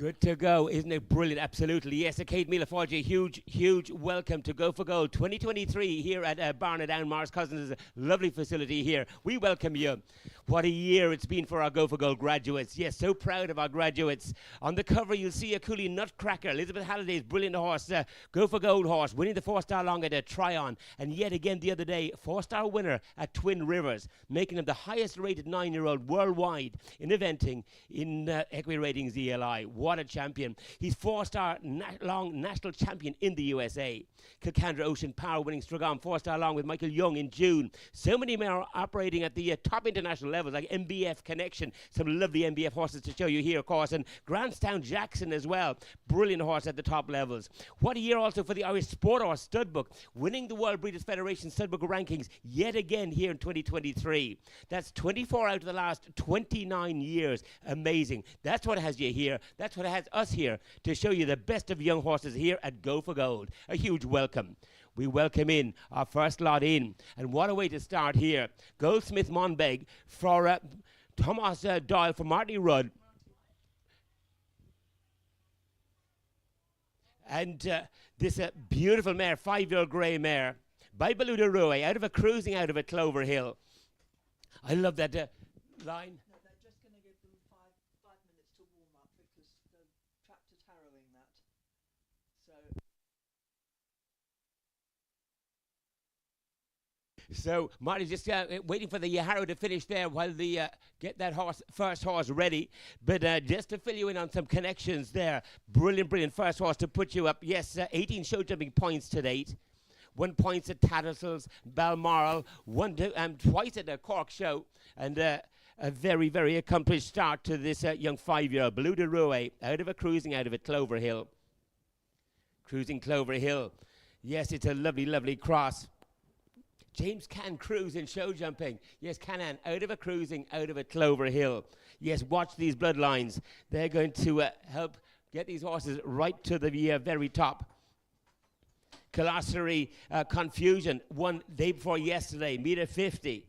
Good to go, isn't it brilliant? Absolutely. Yes, Kate Mila Forge, huge welcome to Go for Gold 2023 here at Barnadown, Mars Cousins' lovely facility here. We welcome you. What a year it's been for our Go for Gold graduates. Yes, so proud of our graduates. On the cover, you'll see a Cooley Nutcracker, Elizabeth Halliday's brilliant horse, Go for Gold horse, winning the 4-star long at a Tryon. And yet again the other day, 4-star winner at Twin Rivers, making him the highest rated 9-year-old worldwide in eventing in Equi Ratings ELI. What a champion. He's 4-star long national champion in the USA. Kilcandra Ocean Power winning Stragon 4-star long with Michael Young in June. So many more operating at the top international levels like MBF Connection. Some lovely MBF horses to show you here, of course. And Grandstown Jackson as well. Brilliant horse at the top levels. What a year also for the Irish Sport Horse Stud Book, winning the World Breeders' Federation Stud Book rankings yet again here in 2023. That's 24 out of the last 29 years. Amazing. That's what has you here. That's what has us here to show you the best of young horses here at Go for Gold. A huge welcome. We welcome in our first lot in. And what a way to start here. Goldsmith Monbeg for Thomas Doyle for Marty Rudd. And this beautiful mare, 5-year-old grey mare, by Beluda Rue, out of a cruising out of a Clover Hill. I love that line. No, they're just going to give them five minutes to warm up because the tractor's harrowing that. So Marty's just waiting for the harrow to finish there while the get that first horse ready. But just to fill you in on some connections there, brilliant first horse to put you up. Yes, 18 show jumping points to date. 1 point at Tattersalls, Balmoral, twice at the Cork show, and a very accomplished start to this young 5-year-old. Beluda Rue, out of a cruising out of a Clover Hill. Cruising Clover Hill. Yes, it's a lovely cross. James Can cruise in show jumping. Yes, Canan out of a cruising, out of a Clover Hill. Yes, watch these bloodlines. They're going to help get these horses right to the very top. Colossary Confusion won day before yesterday, meter 50.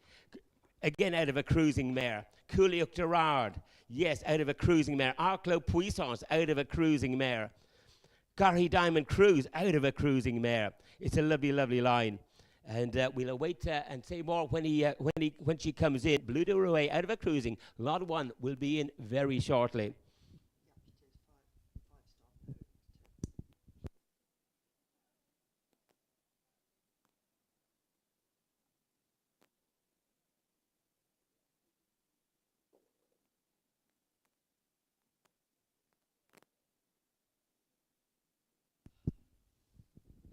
Again out of a cruising mare. Cooley Gerard, yes, out of a cruising mare. Arclo Puissance out of a cruising mare. Garry Diamond Cruise out of a cruising mare. It's a lovely line. And we'll await and say more when she comes in. Beluda Rue out of a cruising. Lot 1 will be in very shortly.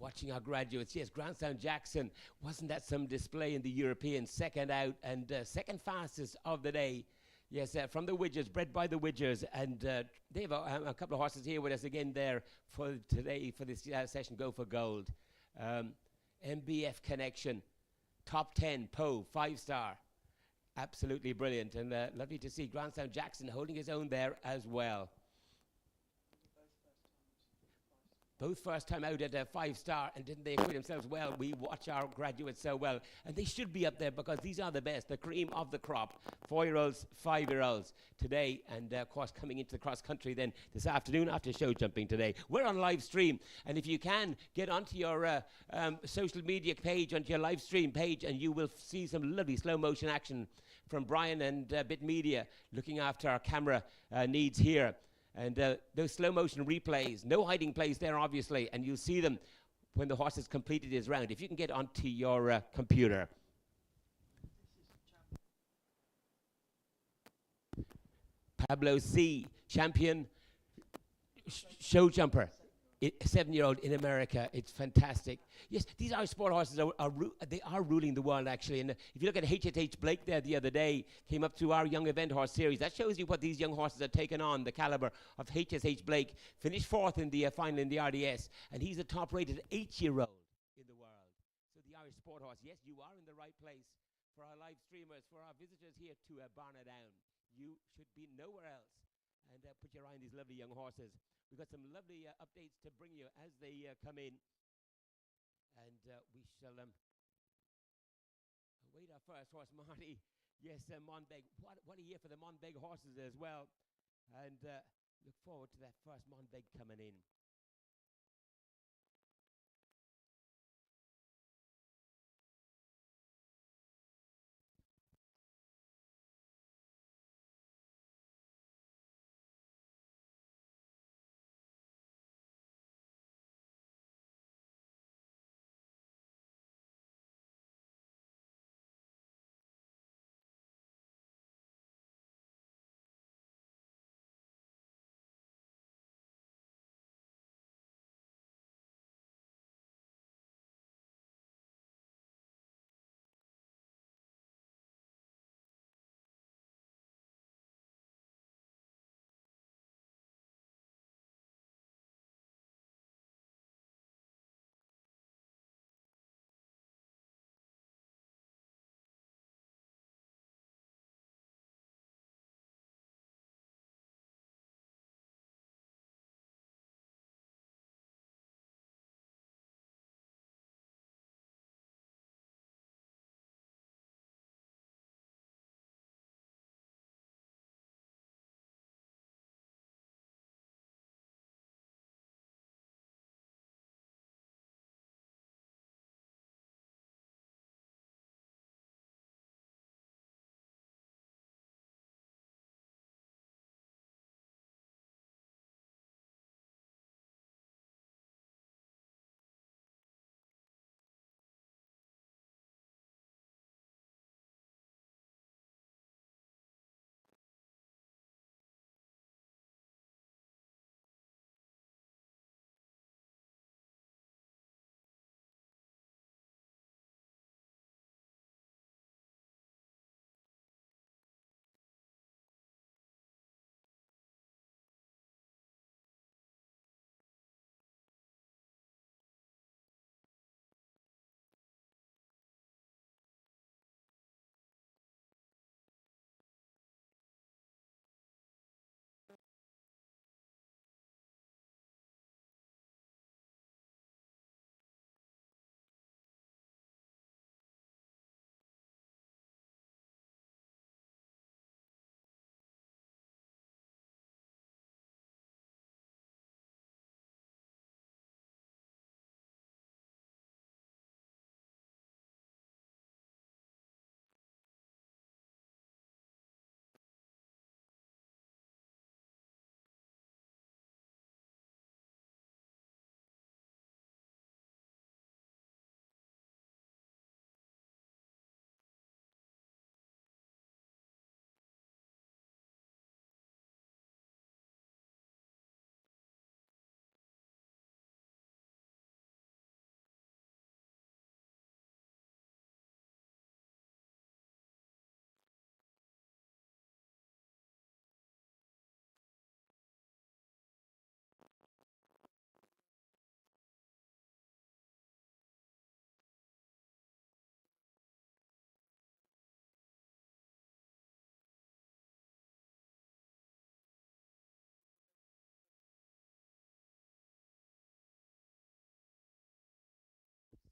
Watching our graduates, yes, Grandstown Jackson, wasn't that some display in the European, second out and second fastest of the day. Yes, from the Widgers, bred by the Widgers, and they have a couple of horses here with us again there for today, for this session, Go for Gold. MBF Connection, top 10, Poe, 5-star. Absolutely brilliant, and lovely to see Grandstown Jackson holding his own there as well. Both first time out at a 5-star, and didn't they acquit themselves well? We watch our graduates so well, and they should be up there because these are the best, the cream of the crop. 4-year-olds, 5-year-olds today, and of course coming into the cross country then this afternoon after show jumping today. We're on live stream, and if you can get onto your social media page, onto your live stream page, and you will see some lovely slow motion action from Brian and Bit Media looking after our camera needs here. And those slow motion replays, no hiding place there obviously, and you'll see them when the horse has completed his round. If you can get onto your computer. Pablo C, champion show jumper. 7-year-old in America. It's fantastic. Yes, these Irish sport horses are ruling the world actually. And if you look at HSH Blake there the other day, came up through our young event horse series. That shows you what these young horses are taking on, the caliber of HSH Blake. Finished 4th in the final in the RDS, and he's a top-rated 8-year-old in the world. So the Irish sport horse, yes, you are in the right place. For our live streamers, for our visitors here to Barnadown, you should be nowhere else. And put your eye on these lovely young horses. We've got some lovely updates to bring you as they come in. And we shall await our first horse, Marty. Yes, Monbeg. What a year for the Monbeg horses as well. And Look forward to that first Monbeg coming in.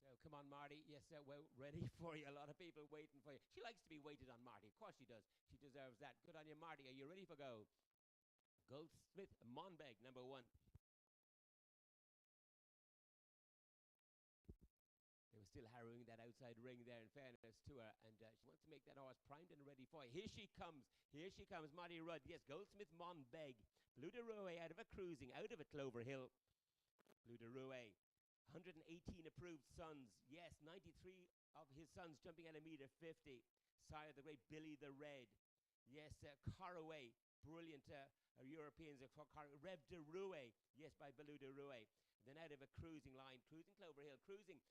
So come on, Marty. Yes, we're ready for you. A lot of people waiting for you. She likes to be waited on, Marty. Of course she does. She deserves that. Good on you, Marty. Are you ready for go? Goldsmith Monbeg, number 1. They were still harrowing that outside ring there, in fairness to her. And she wants to make that horse primed and ready for you. Here she comes. Here she comes, Marty Rudd. Yes, Goldsmith Monbeg. Blue de Rouet out of a cruising, out of a Clover Hill. Blue de Rouet. 118 approved sons. Yes, 93 of his sons jumping at a meter 50. Sire, the great Billy the Red. Yes, Caraway. Brilliant Europeans. Rev de Rouet. Yes, by Blue de Rouet. Then out of a cruising line. Cruising Clover Hill. Cruising.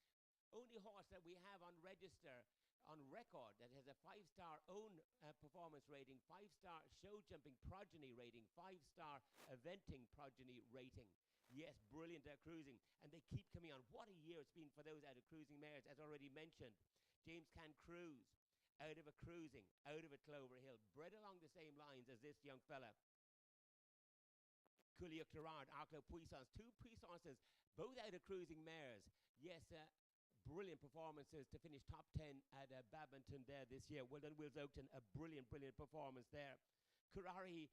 Only horse that we have on register, on record, that has a 5-star own performance rating, 5-star show jumping progeny rating, 5-star eventing progeny rating. Yes, brilliant cruising. And they keep coming on. What a year it's been for those out of cruising mares, as already mentioned. James Can Cruise, out of a cruising, out of a Clover Hill, bred along the same lines as this young fella. Coulier Gerard, Arclo Puissance, 2 Puissances, both out of cruising mares. Yes, brilliant performances to finish top 10 at Badminton there this year. Well done, Wills Oakton, a brilliant, brilliant performance there. Karahi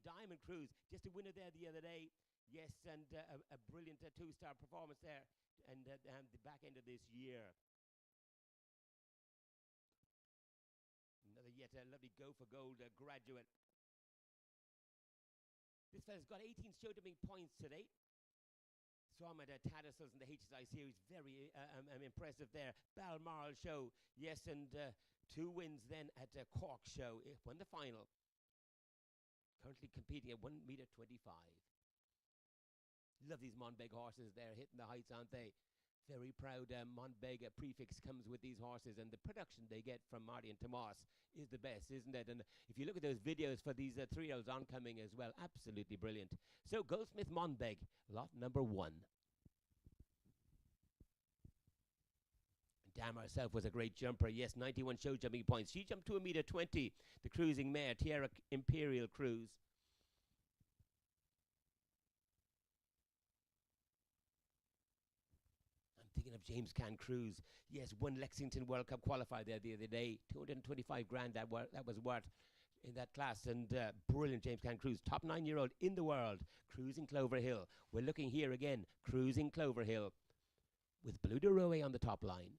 Diamond Cruise, just a winner there the other day. Yes, and a brilliant two-star performance there, and the back end of this year. Another yet a lovely Go for Gold graduate. This fella's got 18 Showjumping points today. Saw him at Tattersalls in the HSI series. Very impressive there. Balmoral show. Yes, and 2 wins then at Cork show. It won the final. Currently competing at 1.25 meters. Love these Monbeg horses. They're hitting the heights, aren't they? Very proud Monbeg prefix comes with these horses, and the production they get from Marty and Tomas is the best, isn't it? And if you look at those videos for these 3-year-olds oncoming as well, absolutely brilliant. So Goldsmith Monbeg, lot number 1. Dam herself was a great jumper. Yes, 91 Showjumping points. She jumped to 1.20 meters. The cruising mare, Tierra Imperial Cruise. I'm thinking of James Can Cruise. Yes, won Lexington World Cup qualifier there the other day. 225 grand that was worth in that class. And brilliant James Can Cruise. Top 9-year-old in the world. Cruising Clover Hill. We're looking here again. Cruising Clover Hill. With Blue de Roe on the top line.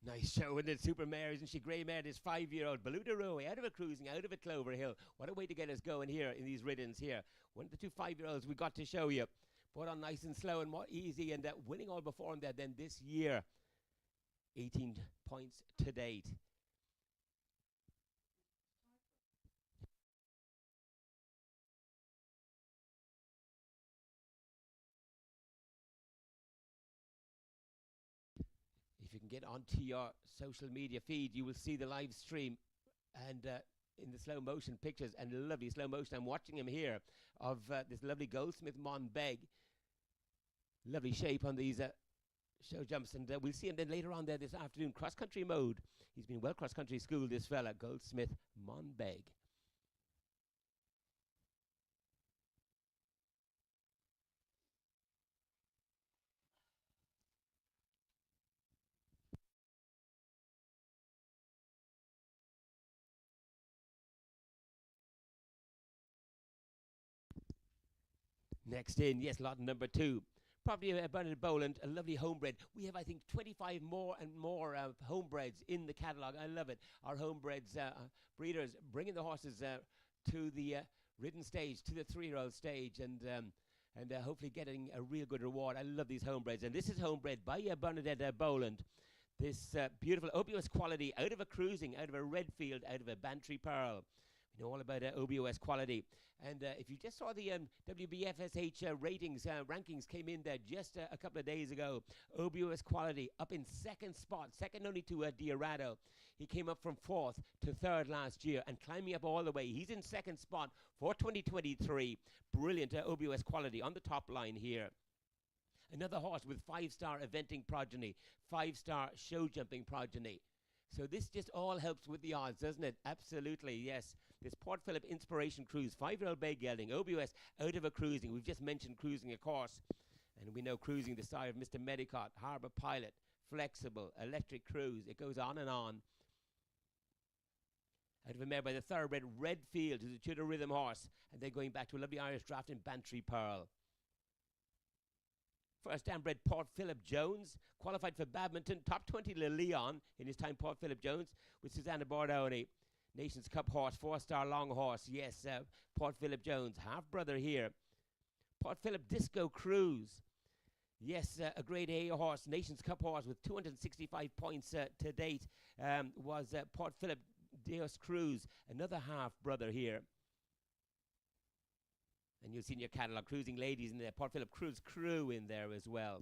Nice show, and the super mare, isn't she? Grey mare, this 5-year-old Blue de Roe, out of a cruising, out of a Clover Hill. What a way to get us going here in these riddens here. One of the 2 5-year-olds we got to show you. Put on nice and slow and more easy, and winning all before him there then this year. 18 points to date. If you can get onto your social media feed, you will see the live stream and in the slow motion pictures, and lovely slow motion. I'm watching him here of this lovely Goldsmith Monbeg. Lovely shape on these show jumps, and we'll see him then later on there this afternoon. Cross-country mode. He's been well cross-country schooled, this fella, Goldsmith Monbeg. Next in, yes, lot number 2. Probably Bernard Boland, a lovely homebred. We have, I think, 25 more and more homebreds in the catalogue. I love it. Our homebreds, breeders, bringing the horses to the ridden stage, to the 3-year-old stage, and hopefully getting a real good reward. I love these homebreds. And this is homebred by Bernadette Boland. This beautiful Obos quality, out of a cruising, out of a Redfield, out of a Bantry Pearl. We know all about Obos quality. And if you just saw the WBFSH ratings, rankings came in there just a couple of days ago. Obos quality up in 2nd spot, second only to Diarado. He came up from 4th to 3rd last year and climbing up all the way. He's in 2nd spot for 2023. Brilliant Obos quality on the top line here. Another horse with 5-star eventing progeny, 5-star show jumping progeny. So this just all helps with the odds, doesn't it? Absolutely, yes. This Port Phillip Inspiration Cruise, 5-year-old bay gelding, OBOS out of a cruising. We've just mentioned cruising, of course. And we know cruising, the style of Mr. Medicott, Harbour Pilot, Flexible, Electric Cruise. It goes on and on. Out of a mare by the thoroughbred Redfield, who's a Tudor Rhythm horse. And then going back to a lovely Irish draft in Bantry Pearl. First down bred Port Phillip Jones, qualified for badminton, top 20 Leon in his time, Port Phillip Jones, with Susanna Bordoni. Nations Cup horse, 4-star long horse, yes, Port Phillip Jones, half-brother here. Port Phillip Disco Cruise, yes, a grade A horse, Nations Cup horse with 265 points to date, was Port Phillip Deos Cruise, another half-brother here. And you'll see in your catalogue Cruising Ladies in there, Port Phillip Cruise Crew in there as well.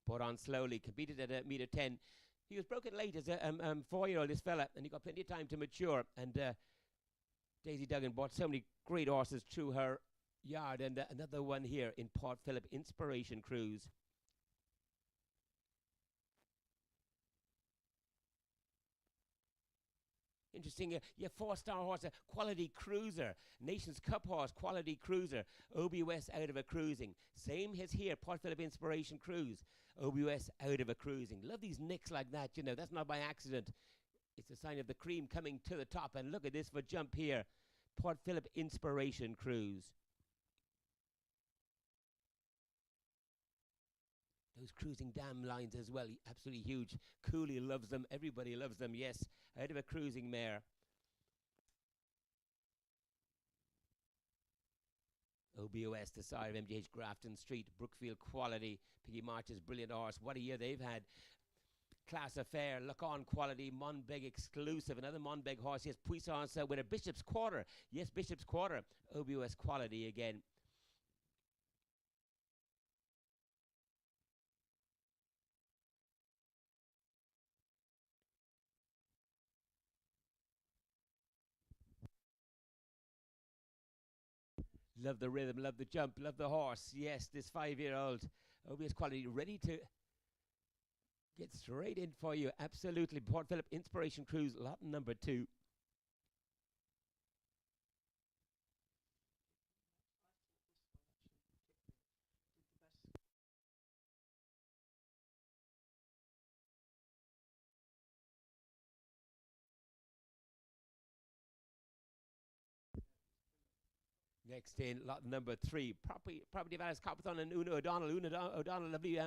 Put on slowly, competed at a metre 10. He was broken late as a 4-year-old, this fella, and he got plenty of time to mature. And Daisy Duggan bought so many great horses through her yard. And another one here in Port Phillip, Inspiration Cruise. Interesting, yeah, 4-star horse, a quality cruiser, Nations Cup horse, quality cruiser, OBS out of a cruising. Same as here, Port Phillip Inspiration Cruise, OBS out of a cruising. Love these nicks like that, you know, that's not by accident. It's a sign of the cream coming to the top. And look at this for jump here, Port Phillip Inspiration Cruise. Those cruising dam lines as well, absolutely huge. Cooley loves them, everybody loves them, yes. Out of a cruising mare. OBOS, the sire of MGH Grafton Street, Brookfield quality. Piggy March's brilliant horse. What a year they've had. Class Affair, Look On quality, Monbeg exclusive. Another Monbeg horse, yes, Puissance winner. Bishop's Quarter, yes, Bishop's Quarter. OBOS quality again. Love the rhythm, love the jump, love the horse. Yes, this 5-year-old OBS quality ready to get straight in for you. Absolutely. Port Phillip Inspiration Cruise, lot number 2. Next in, lot number 3, property of Alice Copperthorne and Una O'Donnell. O'Donnell, lovely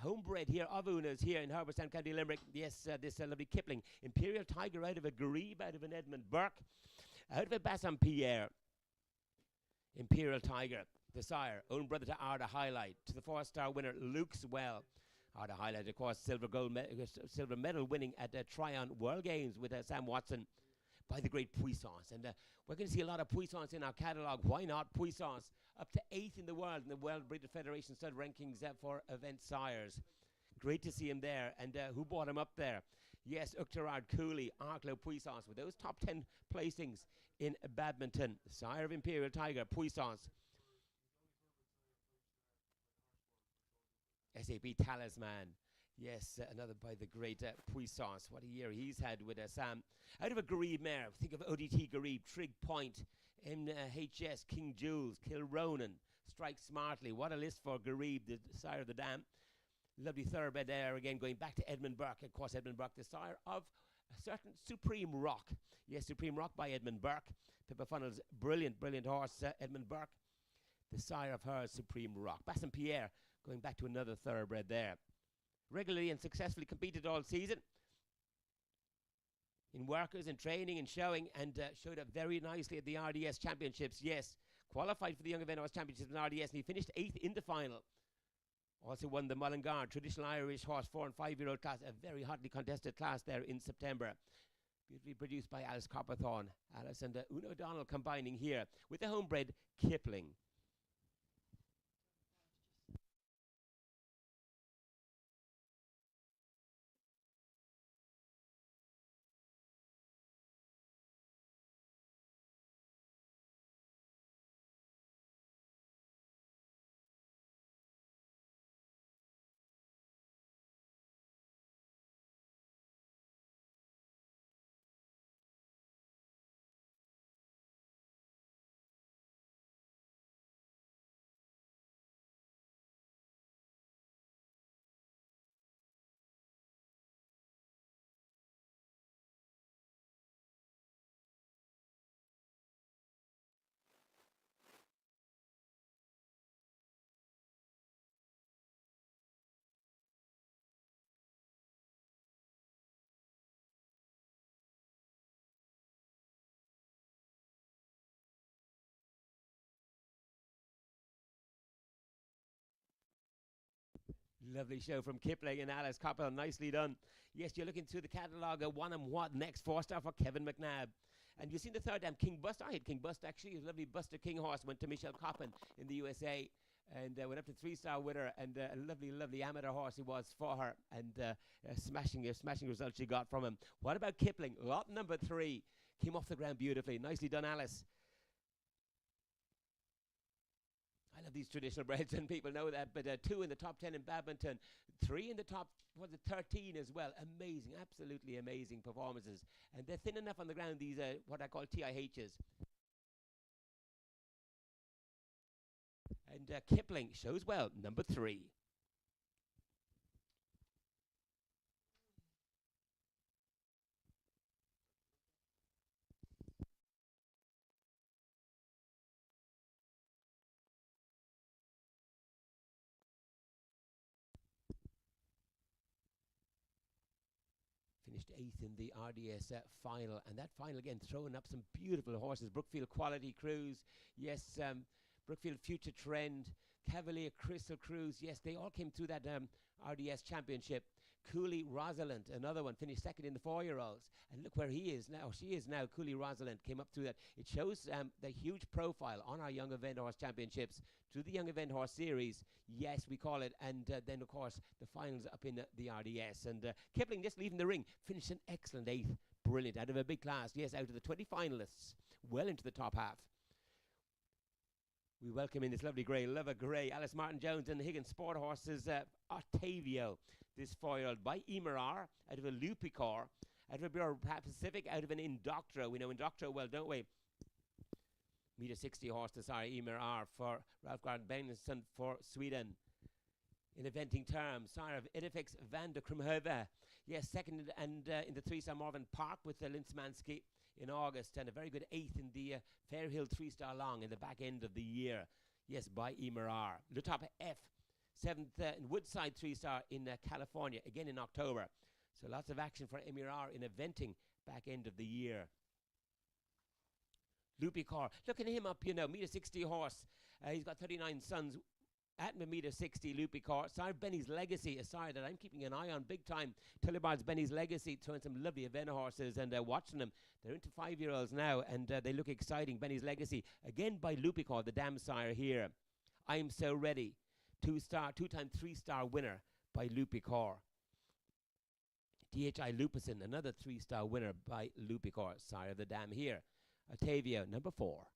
homebred here of Una's here in Harbourstown, County Limerick. Yes, this lovely Kipling. Imperial Tiger out of a Grebe, out of an Edmund Burke, out of a Bassampierre. Imperial Tiger, the sire, own brother to Arda Highlight, to the 4-star winner Luke's Well. Arda Highlight, of course, silver medal winning at the Tryon World Games with Sam Watson. By the great Puissance. And we're going to see a lot of Puissance in our catalogue. Why not? Puissance up to 8th in the world in the World Breeders' Federation stud rankings for event sires. Great to see him there. And who brought him up there? Yes, Uachtarard Cooley, Arklow Puissance with those top 10 placings in badminton. Sire of Imperial Tiger, Puissance. SAP Talisman. Yes, another by the great Puissance. What a year he's had with Sam. Out of a Grebe mare, think of ODT Grebe, Trig Point, NHS, King Jules, Kilronan, Strike Smartly. What a list for Grebe, the sire of the dam. Lovely thoroughbred there again, going back to Edmund Burke. Of course, Edmund Burke, the sire of a certain Supreme Rock. Yes, Supreme Rock by Edmund Burke. Pippa Funnell's brilliant, brilliant horse, Edmund Burke. The sire of her Supreme Rock. Bassampierre, going back to another thoroughbred there. Regularly and successfully competed all season in workers and training and showing, and showed up very nicely at the RDS Championships. Yes, qualified for the Young Event Horse Championships in RDS, and he finished 8th in the final. Also won the Mullingar Traditional Irish Horse 4- and 5-year-old class, a very hotly contested class there in September. Beautifully produced by Alice Copperthorne. Alice and Una O'Donnell combining here with the homebred Kipling. Lovely show from Kipling and Alice Copperthorne, nicely done. Yes, you're looking through the catalogue of One and What next, 4-star for Kevin McNabb. And you've seen the third dam, King Buster. I had King Buster actually. He was a lovely Buster King horse. Went to Michelle Coppin in the USA. And went up to 3-star winner, and a lovely, lovely amateur horse he was for her, and smashing result she got from him. What about Kipling? Lot number 3 came off the ground beautifully. Nicely done, Alice. I love these traditional breds, and people know that. But 2 in the top 10 in badminton, 3 in the top 13 as well. Amazing, absolutely amazing performances. And they're thin enough on the ground. These what I call TIHs. And Kipling shows well, number 3. Finished 8th in the RDS final, and that final again throwing up some beautiful horses. Brookfield Quality Cruise, yes, Brookfield Future Trend, Cavalier Crystal Cruise, yes, they all came through that RDS championship. Cooley Rosalind, another one, finished 2nd in the 4-year-olds. And look where he is now. She is now. Cooley Rosalind came up through that. It shows the huge profile on our Young Event Horse Championships through the Young Event Horse Series. Yes, we call it. And then, of course, the finals up in the RDS. And Kipling just leaving the ring, finished an excellent 8th. Brilliant. Out of a big class. Yes, out of the 20 finalists. Well into the top half. We welcome in this lovely grey, Lover Grey, Alice Martin-Jones and Higgins Sport Horses, Octavio, this 4-year-old by Emirar, out of a Lupicor, out of a Bureau Pacific, out of an Indoctro. We know Indoctro well, don't we? Meter 60 horse to Emirar for Ralph Gardner Benson for Sweden. In eventing terms, sire of Edifix van der Krumhove. Yes, 2nd and in the 3-star Marvin Park with Linsmansky in August, and a very good 8th in the Fairhill 3-star Long in the back end of the year. Yes, by Emirar. Le Top F, 7th in Woodside 3-star in California, again in October. So lots of action for Emirar in eventing back end of the year. Lupicor, looking him up, you know, meter 60 horse. He's got 39 sons. At meter 60, Lupicor. Sire Benny's Legacy, a sire that I'm keeping an eye on big time. Tullibard's Benny's Legacy, throwing some lovely event horses and watching them. They're into 5-year-olds now, and they look exciting. Benny's Legacy, again by Lupicor, the dam sire here. I'm So Ready, 2-time 3-star winner by Lupicor. DHI Lupison, another 3-star winner by Lupicor, sire of the dam here. Octavio, number 4.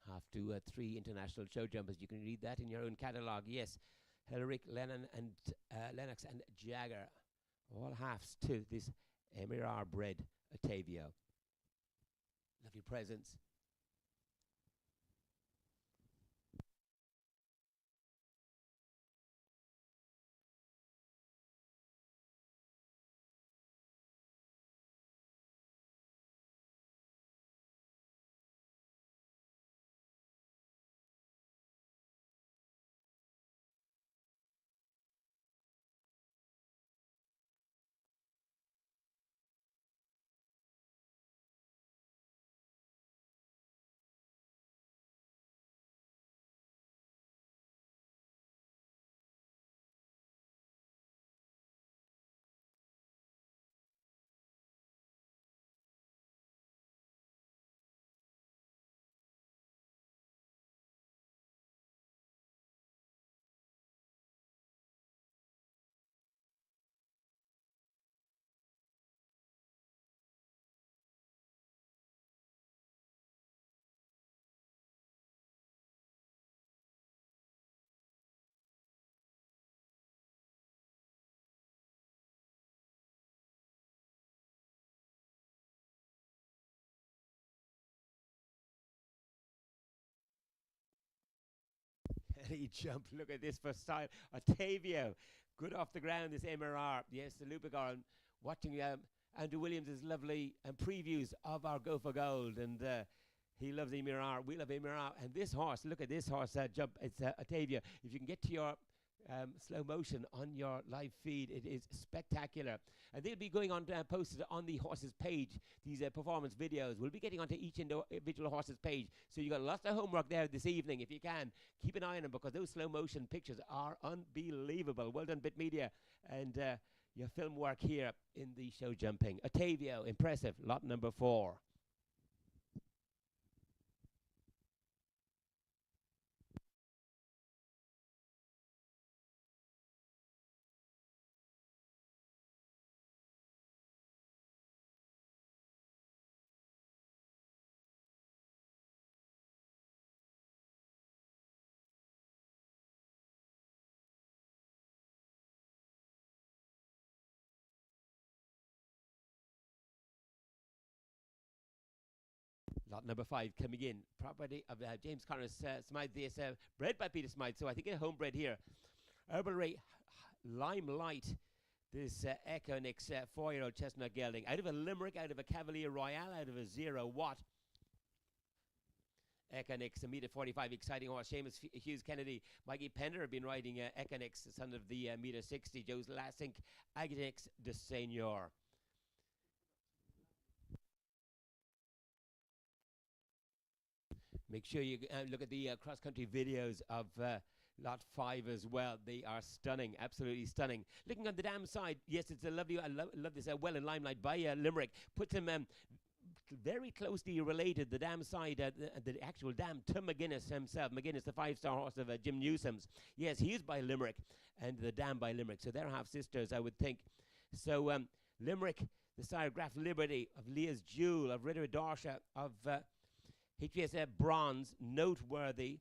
Half to 3 international show jumpers. You can read that in your own catalogue. Yes, Hellerick, Lennon, and Lennox and Jagger, all halves to this Emirar bred Octavio. Lovely presence. He jumped. Look at this for style. Octavio, good off the ground. This MRR. Yes, the Lupicor. And watching Andrew Williams' lovely previews of our Go for Gold, and he loves MRR. We love MRR. And this horse, look at this horse jump. It's Octavio. If you can get to your slow motion on your live feed. It is spectacular. And they'll be going on posted on the horse's page. These performance videos. We'll be getting onto each individual horse's page. So you got lots of homework there this evening. If you can, keep an eye on them because those slow motion pictures are unbelievable. Well done, Bit Media. And your film work here in the show jumping. Octavio, impressive. Lot number 4. Lot number 5 coming in. Property of James Conor Smythe. This bred by Peter Smythe, so I think a homebred here. Herbal Ray Limelight. This Econix 4-year-old chestnut gelding. Out of a Limerick, out of a Cavalier Royale, out of a 0 Watt. Econix, a meter 45, exciting horse. Seamus Hughes Kennedy, Mikey Pender have been riding Econix, son of the meter 60. Joe's Lassink, Agonix de Seigneur. Make sure you look at the cross-country videos of Lot 5 as well. They are stunning, absolutely stunning. Looking on the dam side, yes, it's a lovely, I love this well in Limelight by Limerick. Puts him very closely related, the dam side, the actual dam, to McGuinness himself. McGuinness, the 5-star horse of Jim Newsom's. Yes, he is by Limerick, and the dam by Limerick. So they're half-sisters, I would think. So Limerick, the sire Graf Liberty, of Leah's Jewel, of Ritter Dorsha, of HVS Bronze, noteworthy,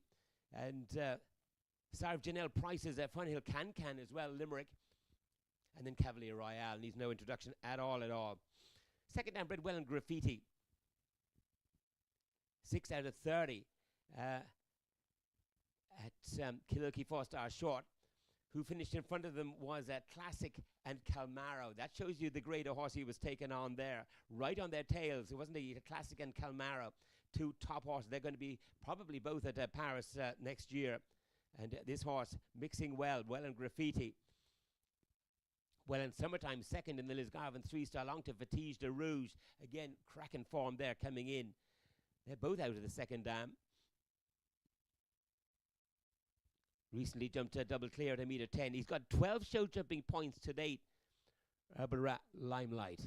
and sire of Janelle Price's Funhill Can as well, Limerick, and then Cavalier Royale needs no introduction at all. Second down, bred well in Graffiti, 6 out of 30 at Kililkey 4-star short. Who finished in front of them was Classic and Calmaro. That shows you the grade of horse he was taking on there. Right on their tails. It wasn't a Classic and Calmaro. 2 top horses. They're going to be probably both at Paris next year. And this horse mixing well in Graffiti. Well in Summertime, second in the Lisgarvan 3-star long to Fatige de Rouge. Again, cracking form there coming in. They're both out of the second dam. Recently jumped double clear at a meter 10. He's got 12 show jumping points to date. Limelight.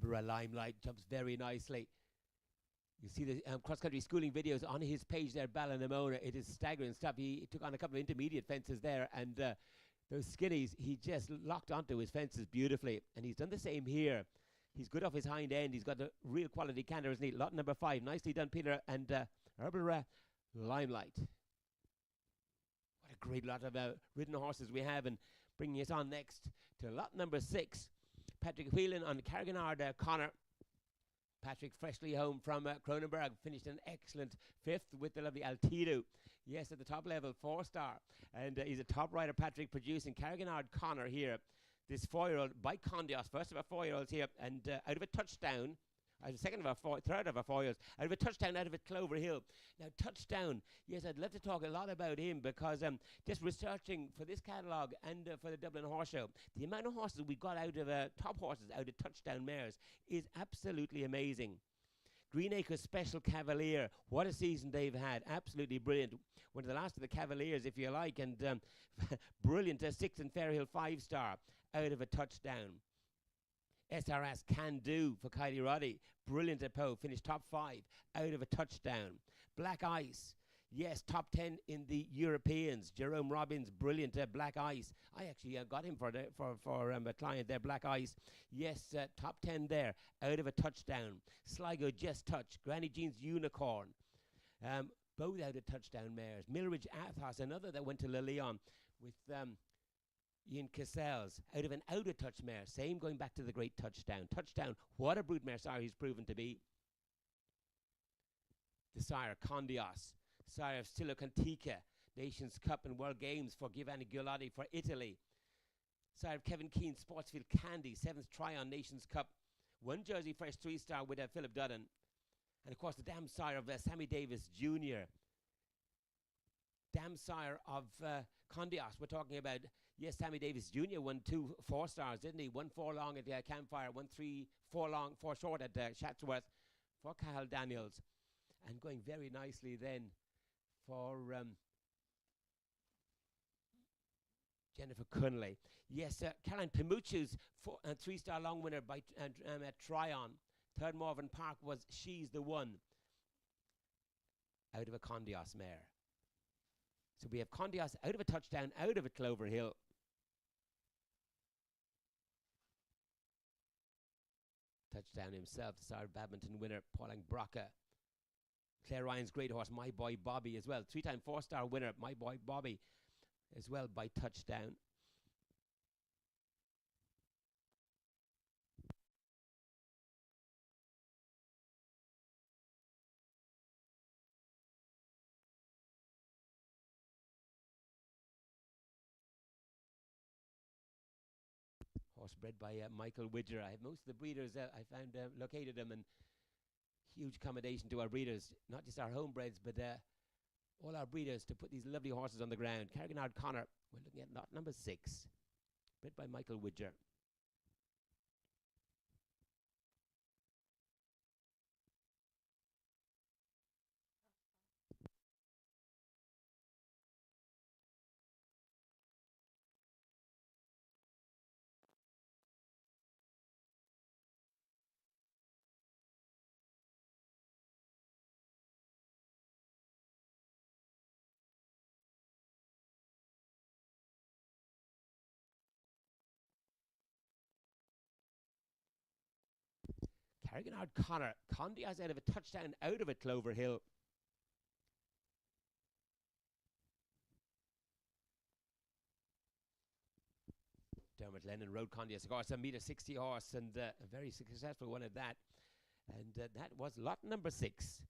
Limelight jumps very nicely. You see the cross-country schooling videos on his page there, Ballinamona. It is staggering stuff. He took on a couple of intermediate fences there, and those skinnies, he just locked onto his fences beautifully. And he's done the same here. He's good off his hind end. He's got a real quality canter, isn't he? Lot number 5. Nicely done, Peter. And Limelight. What a great lot of ridden horses we have. And Bringing us on next to lot number 6. Patrick Whelan on Kinard Conor. Patrick, freshly home from Cronenberg, finished an excellent 5th with the lovely Altido. Yes, at the top level, 4-star. And he's a top rider, Patrick, producing Kinard Conor here. This 4-year-old by Condios, first of our 4-year-olds here, and out of a touchdown, third of our 4-year-olds, out of a touchdown out of a Clover Hill. Now, touchdown, yes, I'd love to talk a lot about him because just researching for this catalogue and for the Dublin Horse Show, the amount of horses we got out of top horses out of touchdown mares is absolutely amazing. Greenacre's Special Cavalier, what a season they've had, absolutely brilliant. One of the last of the Cavaliers, if you like, and brilliant 6 in Fairhill 5-star out of a touchdown. SRS Can Do for Kylie Roddy, brilliant at Poe, finished top 5 out of a touchdown. Black Ice, yes, top 10 in the Europeans. Jerome Robbins, brilliant Black Ice. I actually got him for a client there, Black Ice. Yes, top 10 there, out of a touchdown. Sligo Just Touch, Granny Jean's Unicorn. Both out of touchdown mares. Milridge Athos, another that went to Lilleon with Ian Cassels, out of an out-of-touch mare. Same going back to the great touchdown. Touchdown, what a brute mare sire he's proven to be. The sire, Condios. Sire of Stilo Cantica, Nations Cup and World Games for Giovanni Giulotti for Italy. Sire of Kevin Keane, Sportsfield Candy, 7th try on Nations Cup. 1 Jersey Fresh 3-star with Philip Dudden. And of course the dam sire of Sammy Davis Jr. Dam sire of Condios, we're talking about, yes, Sammy Davis Jr. won 2 4-stars, didn't he? 1 4 long at Campfire, 1 3 4 long, 4 short at Chatsworth for Cahill Daniels. And going very nicely then for Jennifer Cunley. Yes, Caroline Pimucci's 3-star long winner by Tryon. 3rd Morven Park was She's the One out of a Condios mare. So we have Condios out of a touchdown, out of a Clover Hill. Touchdown himself, the sire badminton winner, Pauline Brocca. Claire Ryan's great horse, My Boy Bobby, as well. 3-time 4-star winner, My Boy Bobby, as well by touchdown. Horse bred by Michael Widger. I have most of the breeders I found located them, and huge accommodation to our breeders, not just our homebreds, but all our breeders to put these lovely horses on the ground. Kinard Conor, we're looking at lot number 6, bred by Michael Widger. Kinard Conor, Condios out of a touchdown, out of a Clover Hill. Dermot Lennon rode Condios, of course, a metre 60 horse, and a very successful one at that. And that was lot number 6.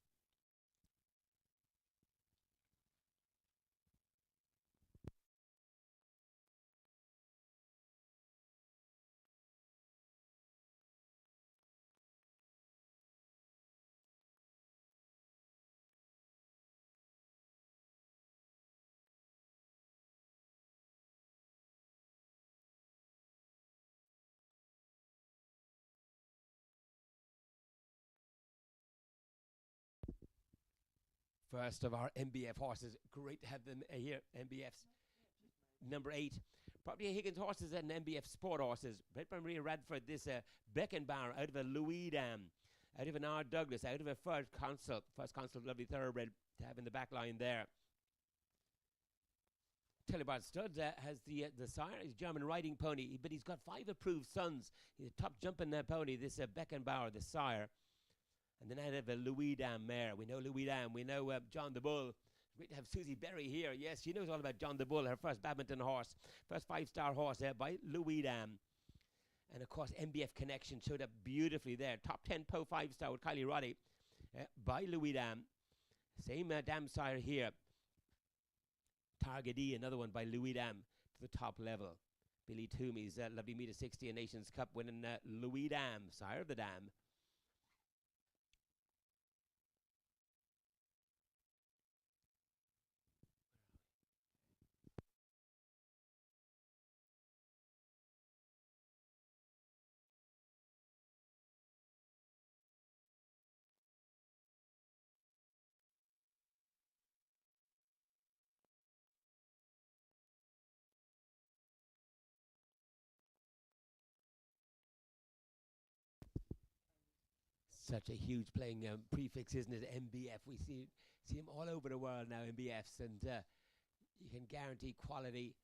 First of our MBF horses, great to have them here. MBF's number 8. Probably a Higgins horses and MBF Sport horses. Bred by Maria Radford, this Beckenbauer out of a Louis Dam, out of an R. Douglas, out of a First Consul, lovely thoroughbred to have in the back line there. Tellibard Stud has the sire, he's a German riding pony, but he's got 5 approved sons. He's a top jumping pony, this Beckenbauer, the sire. And then out of a Louis Dam mare. We know Louis Dam. We know John the Bull Great to have Susie Berry here. Yes, she knows all about John the Bull, her first badminton horse. First five-star horse by Louis Dam. And of course, MBF Connection showed up beautifully there. Top 10 Po 5-star with Kylie Roddy by Louis Dam. Same Dam sire here. Target E, another one by Louis Dam to the top level. Billy Toomey's lovely meter 60 and Nations Cup winning Louis Dam, sire of the Dam. Such a huge playing prefix, isn't it? MBF. We see them all over the world now, MBFs, and you can guarantee quality,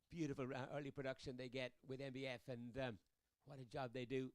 beautiful early production they get with MBF, and what a job they do.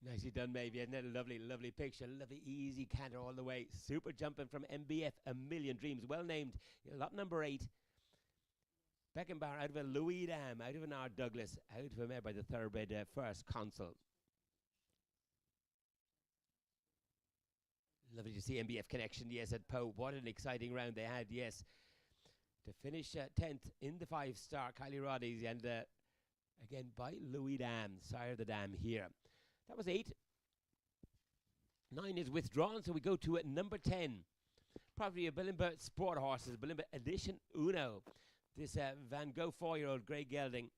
Nicely done, maybe. Isn't that a lovely, lovely picture? Lovely, easy canter all the way. Super jumping from MBF, A Million Dreams. Well named. Lot number 8. Beckenbauer out of a Louis Dam, out of an R. Douglas, out of a mare by the thoroughbred First Consul. Lovely to see MBF Connection, yes, at Po. What an exciting round they had, yes. To finish 10th in the 5-star, Kylie Roddy's, and again by Louis Dam, sire of the Dam here. That was 8. 9 is withdrawn, so we go to number 10. Probably a Billingbert Sport Horses, Billingbert Edition Uno. This Van Gogh 4-year-old grey gelding,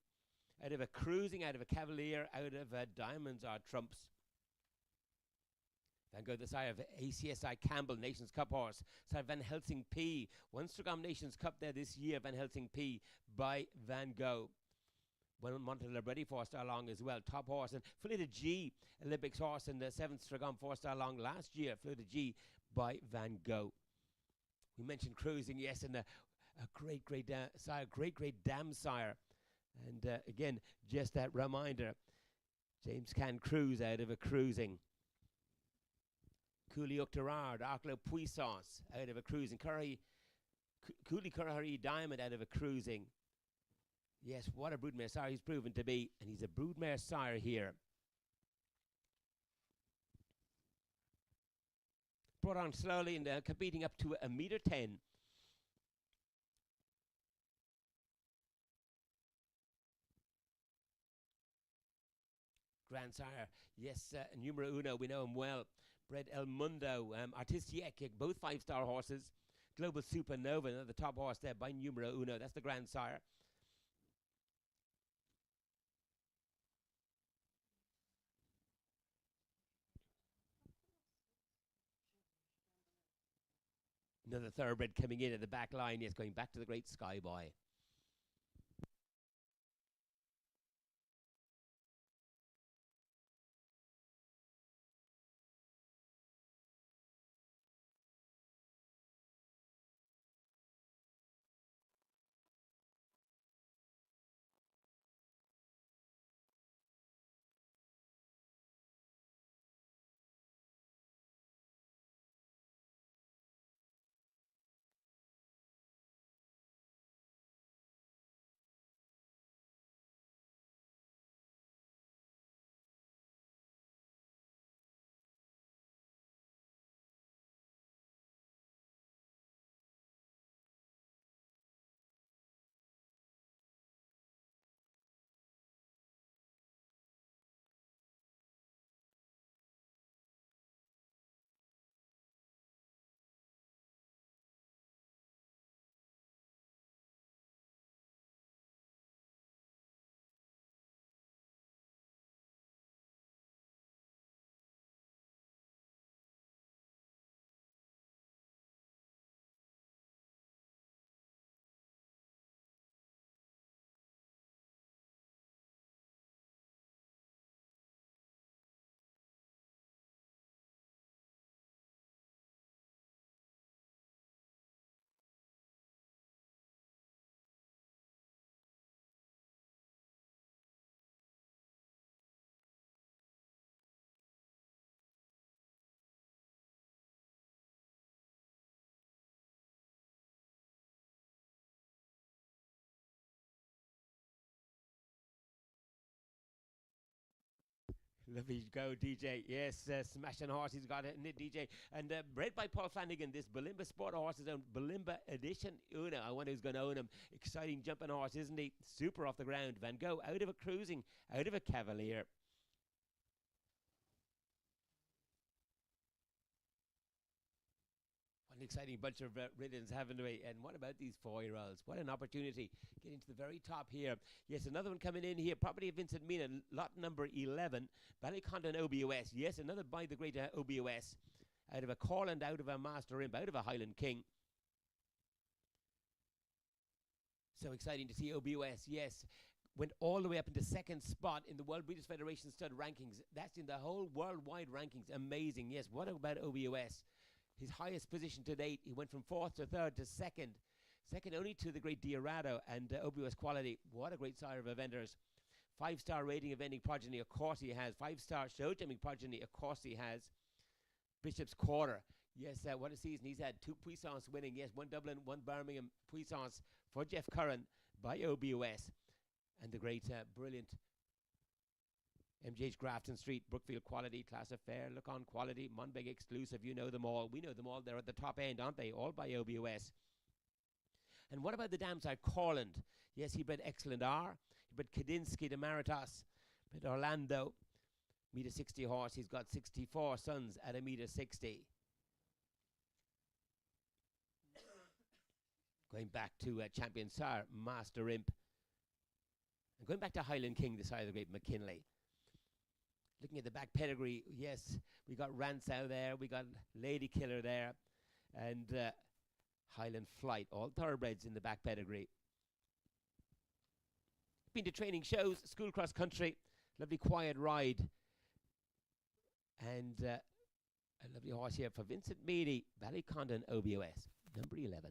out of a Cruising, out of a Cavalier, out of Diamonds Are Trumps. Van Gogh, the sire of ACSI Campbell, Nations Cup horse. Sire Van Helsing P. Once Nations Cup there this year, Van Helsing P. by Van Gogh. Well, Montelabretti Brady 4-star long as well, top horse. And Flita G, Olympics horse, and the 7th Stragon 4-star long last year, Flita G by Van Gogh. We mentioned Cruising, yes, and a great sire, great dam sire. And again, just that reminder, James Can Cruise out of a Cruising. Cooley Octarard, Arklow Puissance out of a Cruising. Cooley Curry Diamond out of a Cruising. Yes, what a broodmare sire he's proven to be, and he's a broodmare sire here. Brought on slowly and competing up to a meter 10. Grand sire, yes, numero uno, we know him well. Bred El Mundo, Artistiek, both 5-star horses. Global Supernova, the top horse there by numero uno. That's the grand sire. Another thoroughbred coming in at the back line. Yes, going back to the great Skyboy. Lovely go, DJ. Yes, smashing horse. He's got it in it, DJ. And bred by Paul Flanagan, this Balimba Sport horse is own Balimba Edition Uno. I wonder who's going to own him. Exciting jumping horse, isn't he? Super off the ground. Van Gogh out of a cruising, out of a Cavalier. What an exciting bunch of riddens, haven't we? And what about these 4-year-olds? What an opportunity. Getting to the very top here. Yes, another one coming in here. Property of Vincent Mina, lot number 11. Bondon Obos. Yes, another by the great Obos. Out of a Corland, out of a Master Imp, out of a Highland King. So exciting to see Obos. Yes. Went all the way up into second spot in the World Breeders' Federation stud rankings. That's in the whole worldwide rankings. Amazing. Yes, what about Obos? His highest position to date, he went from 4th to 3rd to 2nd. Second only to the great Diarado and Obos Quality. What a great sire of eventers. 5-star rating evending progeny, of course he has. 5-star showjumping progeny, of course he has. Bishop's Quarter. Yes, what a season. He's had 2 puissance winning. Yes, 1 Dublin, 1 Birmingham puissance for Jeff Curran by Obos. And the great, brilliant MJH Grafton Street, Brookfield Quality, Class Affair, Look On Quality, Monbeg Exclusive, you know them all. We know them all. They're at the top end, aren't they? All by Obos. And what about the dam side? Corland. Yes, he bred Excellent R. He bred Kadinsky de Maritas. Bred Orlando. Meter 60 horse. He's got 64 sons at a meter 60. Going back to Champion Sire, Master Imp. And going back to Highland King, the side of the great McKinley. Looking at the back pedigree, yes, we got Ransow there, we got Lady Killer there, and Highland Flight, all thoroughbreds in the back pedigree. Been to training shows, school cross country, lovely quiet ride, and a lovely horse here for Vincent Meady, Ballycondon Obos, number 11.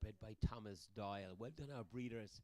Bred by Thomas Doyle. Well done, our breeders.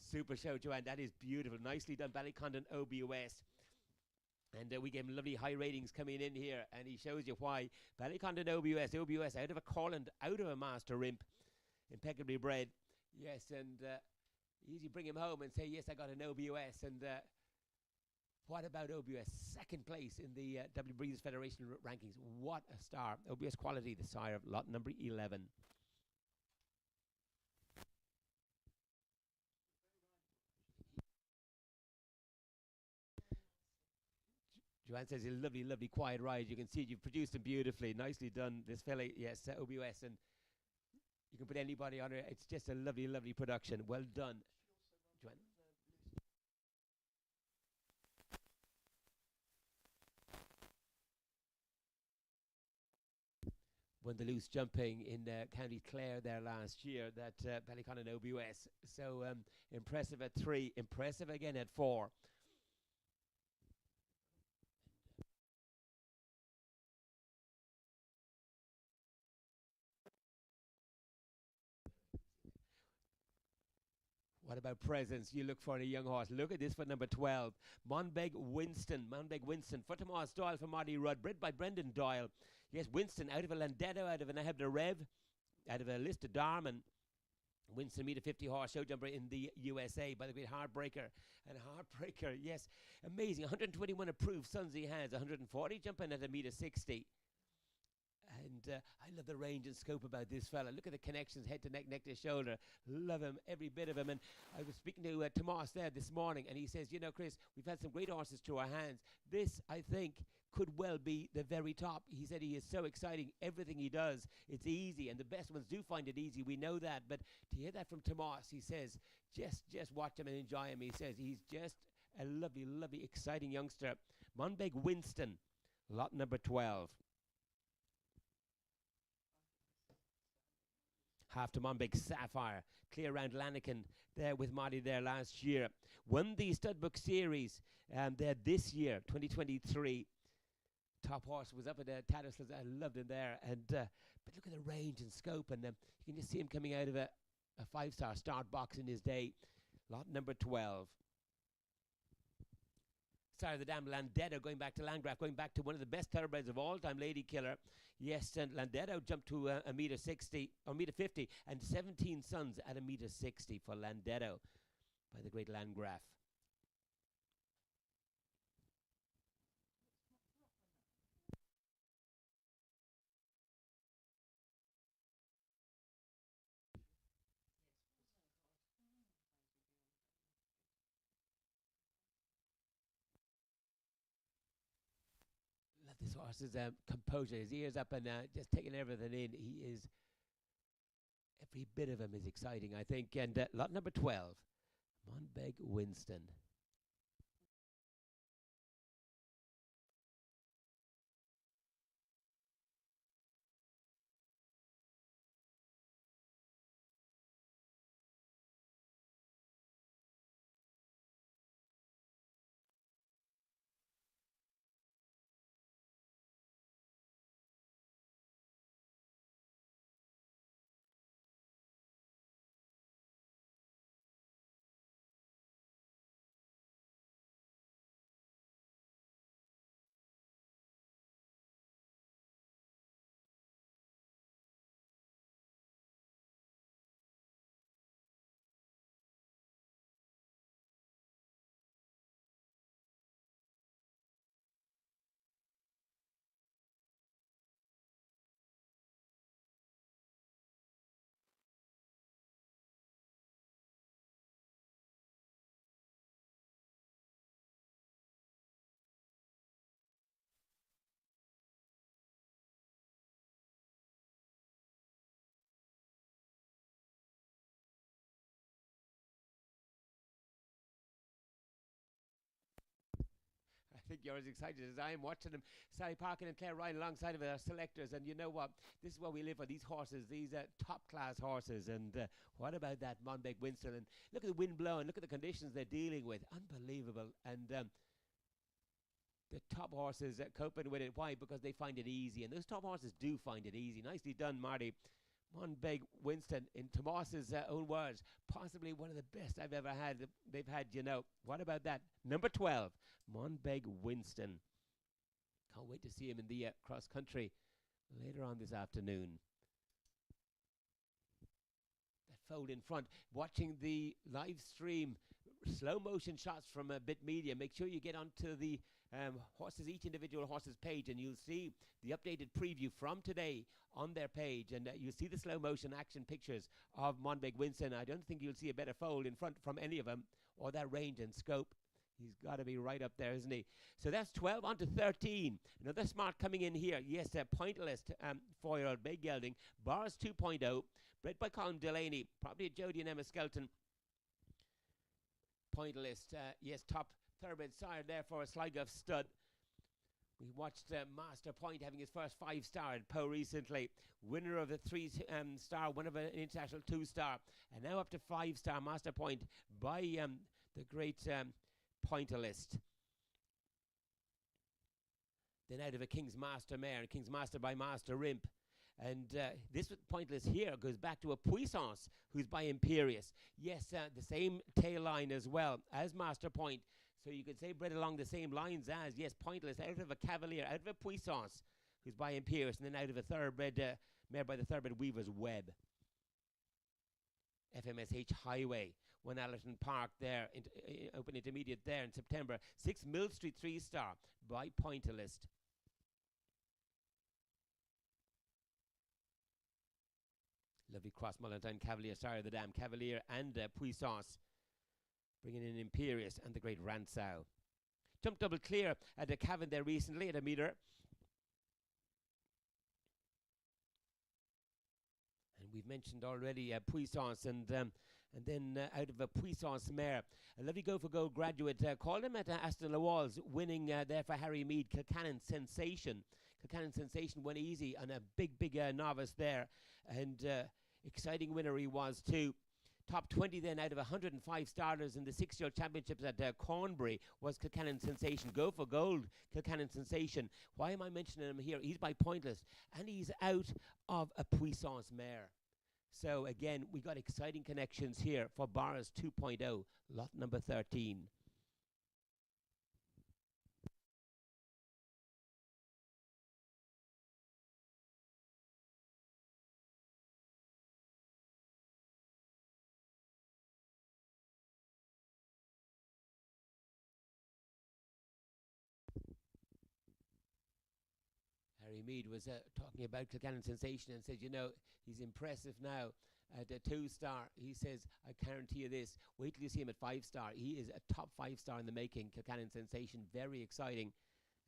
Super show, Joanne. That is beautiful. Nicely done. Bondon Obos. And we gave him lovely high ratings coming in here. And he shows you why. Bondon Obos. Obos out of a Corland, out of a master rimp. Impeccably bred. Yes, and easy bring him home and say, yes, I got an OBOS. And what about OBOS? Second place in the W Breeders Federation rankings. What a star. OBOS quality, the sire of lot number 11. Joanne says a lovely, lovely quiet ride. You can see you've produced them beautifully. Nicely done, this fella. Yes, OBOS. And you can put anybody on it. It's just a lovely, lovely production. Well done, Joanne. Won the loose jumping in County Clare there last year, that Bondon Obos. So impressive at 3, impressive again at 4. What about presence? You look for a young horse. Look at this for number 12. Monbeg Winston. Monbeg Winston. Footamos Doyle for Marty Rudd. Bred by Brendan Doyle. Yes, Winston out of a Landetto, out of an Ahebda Rev, out of a list of Darman. Winston meet a 50 horse show jumper in the USA by the great Heartbreaker. And Heartbreaker, yes, amazing. 121 approved sons he has. 140 jumping at a meter 60. And I love the range and scope about this fella. Look at the connections, head to neck, neck to shoulder. Love him, every bit of him. And I was speaking to Tomas there this morning, and he says, you know, Chris, we've had some great horses through our hands. This, I think, could well be the very top. He said he is so exciting. Everything he does, it's easy, and the best ones do find it easy. We know that. But to hear that from Tomas, he says, just watch him and enjoy him. He says he's just a lovely, lovely, exciting youngster. Monbeg Winston, lot number 12. Half to Monbeg Sapphire, clear round Lanigan there with Marty there last year. Won the Studbook Series there this year, 2023. Top horse was up at Tattersall's. I loved him there. And but look at the range and scope, and you can just see him coming out of a 5-star start box in his day. Lot number 12. Sorry, the damn Landetto, going back to Landgraf, going back to one of the best thoroughbreds of all time, Lady Killer. Yes, and Landetto jumped to a meter 60, or meter 50, and 17 sons at a meter 60 for Landetto by the great Landgraf. This horse's composure, his ears up and just taking everything in. He is, every bit of him is exciting, I think. And lot number 12, Monbeg Winston. I think you're as excited as I am watching them. Sally Parkin and Claire Ryan alongside of our selectors. And you know what? This is what we live for, these horses, these top-class horses. And what about that Monbeg Winston? And look at the wind blowing. Look at the conditions they're dealing with. Unbelievable. And the top horses coping with it. Why? Because they find it easy. And those top horses do find it easy. Nicely done, Marty. Monbeg Winston, in Tomas's own words, possibly one of the best I've ever had. They've had, you know. What about that? Number 12, Monbeg Winston. Can't wait to see him in the cross country later on this afternoon. That fold in front, watching the live stream, slow motion shots from Bit Media. Make sure you get onto the horses, each individual horse's page, and you'll see the updated preview from today on their page, and you'll see the slow motion action pictures of Monbeg Winston. I don't think you'll see a better fold in front from any of them, or that range and scope. He's got to be right up there, isn't he? So that's 12 on to 13. Another smart coming in here. Yes, pointless 4-year-old big gelding. Bars 2.0, bred by Colin Delaney. Probably a Jody and Emma Skelton. Pointless, yes, top thoroughbred sire there for a Sligo stud. We watched Master Point having his first 5-star at Poe recently. Winner of the 3-star, winner of an international 2-star. And now up to 5-star Master Point by the great Pointless. Then out of a King's Master mare, and King's Master by Master Rimp. And this Pointless here goes back to a Puissance, who's by Imperious. Yes, the same tail line as well as Master Point. So you could say bred along the same lines as, yes, Pointless, out of a Cavalier, out of a Puissance, who's by Imperious, and then out of a thoroughbred mare by the thoroughbred Weaver's Web. FMSH Highway, one Allerton Park there, open intermediate there in September. 6 Mill Street 3-star by Pointless. Lovely cross Mullentine Cavalier, sorry, the Dam Cavalier and Puissance. Bringing in Imperious and the great Ransow. Jumped double clear at the Cavan there recently at a metre. And we've mentioned already Puissance, and then out of a Puissance mare, a lovely go for gold graduate called him at Aston Lawal's, winning there for Harry Mead, Kilcannon Sensation. Kilcannon Sensation went easy on a big novice there, and exciting winner he was too. Top 20 then out of 105 starters in the 6-year championships at Cornbury was Kilcannon Sensation. Go for gold, Kilcannon Sensation. Why am I mentioning him here? He's by Pointless, and he's out of a Puissance mare. So again, we got exciting connections here for Bars 2.0, lot number 13. Harry Mead was talking about Kilcannon Sensation and said, you know, he's impressive now at a 2-star. He says, I guarantee you this, wait till you see him at 5-star. He is a top 5-star in the making, Kilcannon Sensation, very exciting.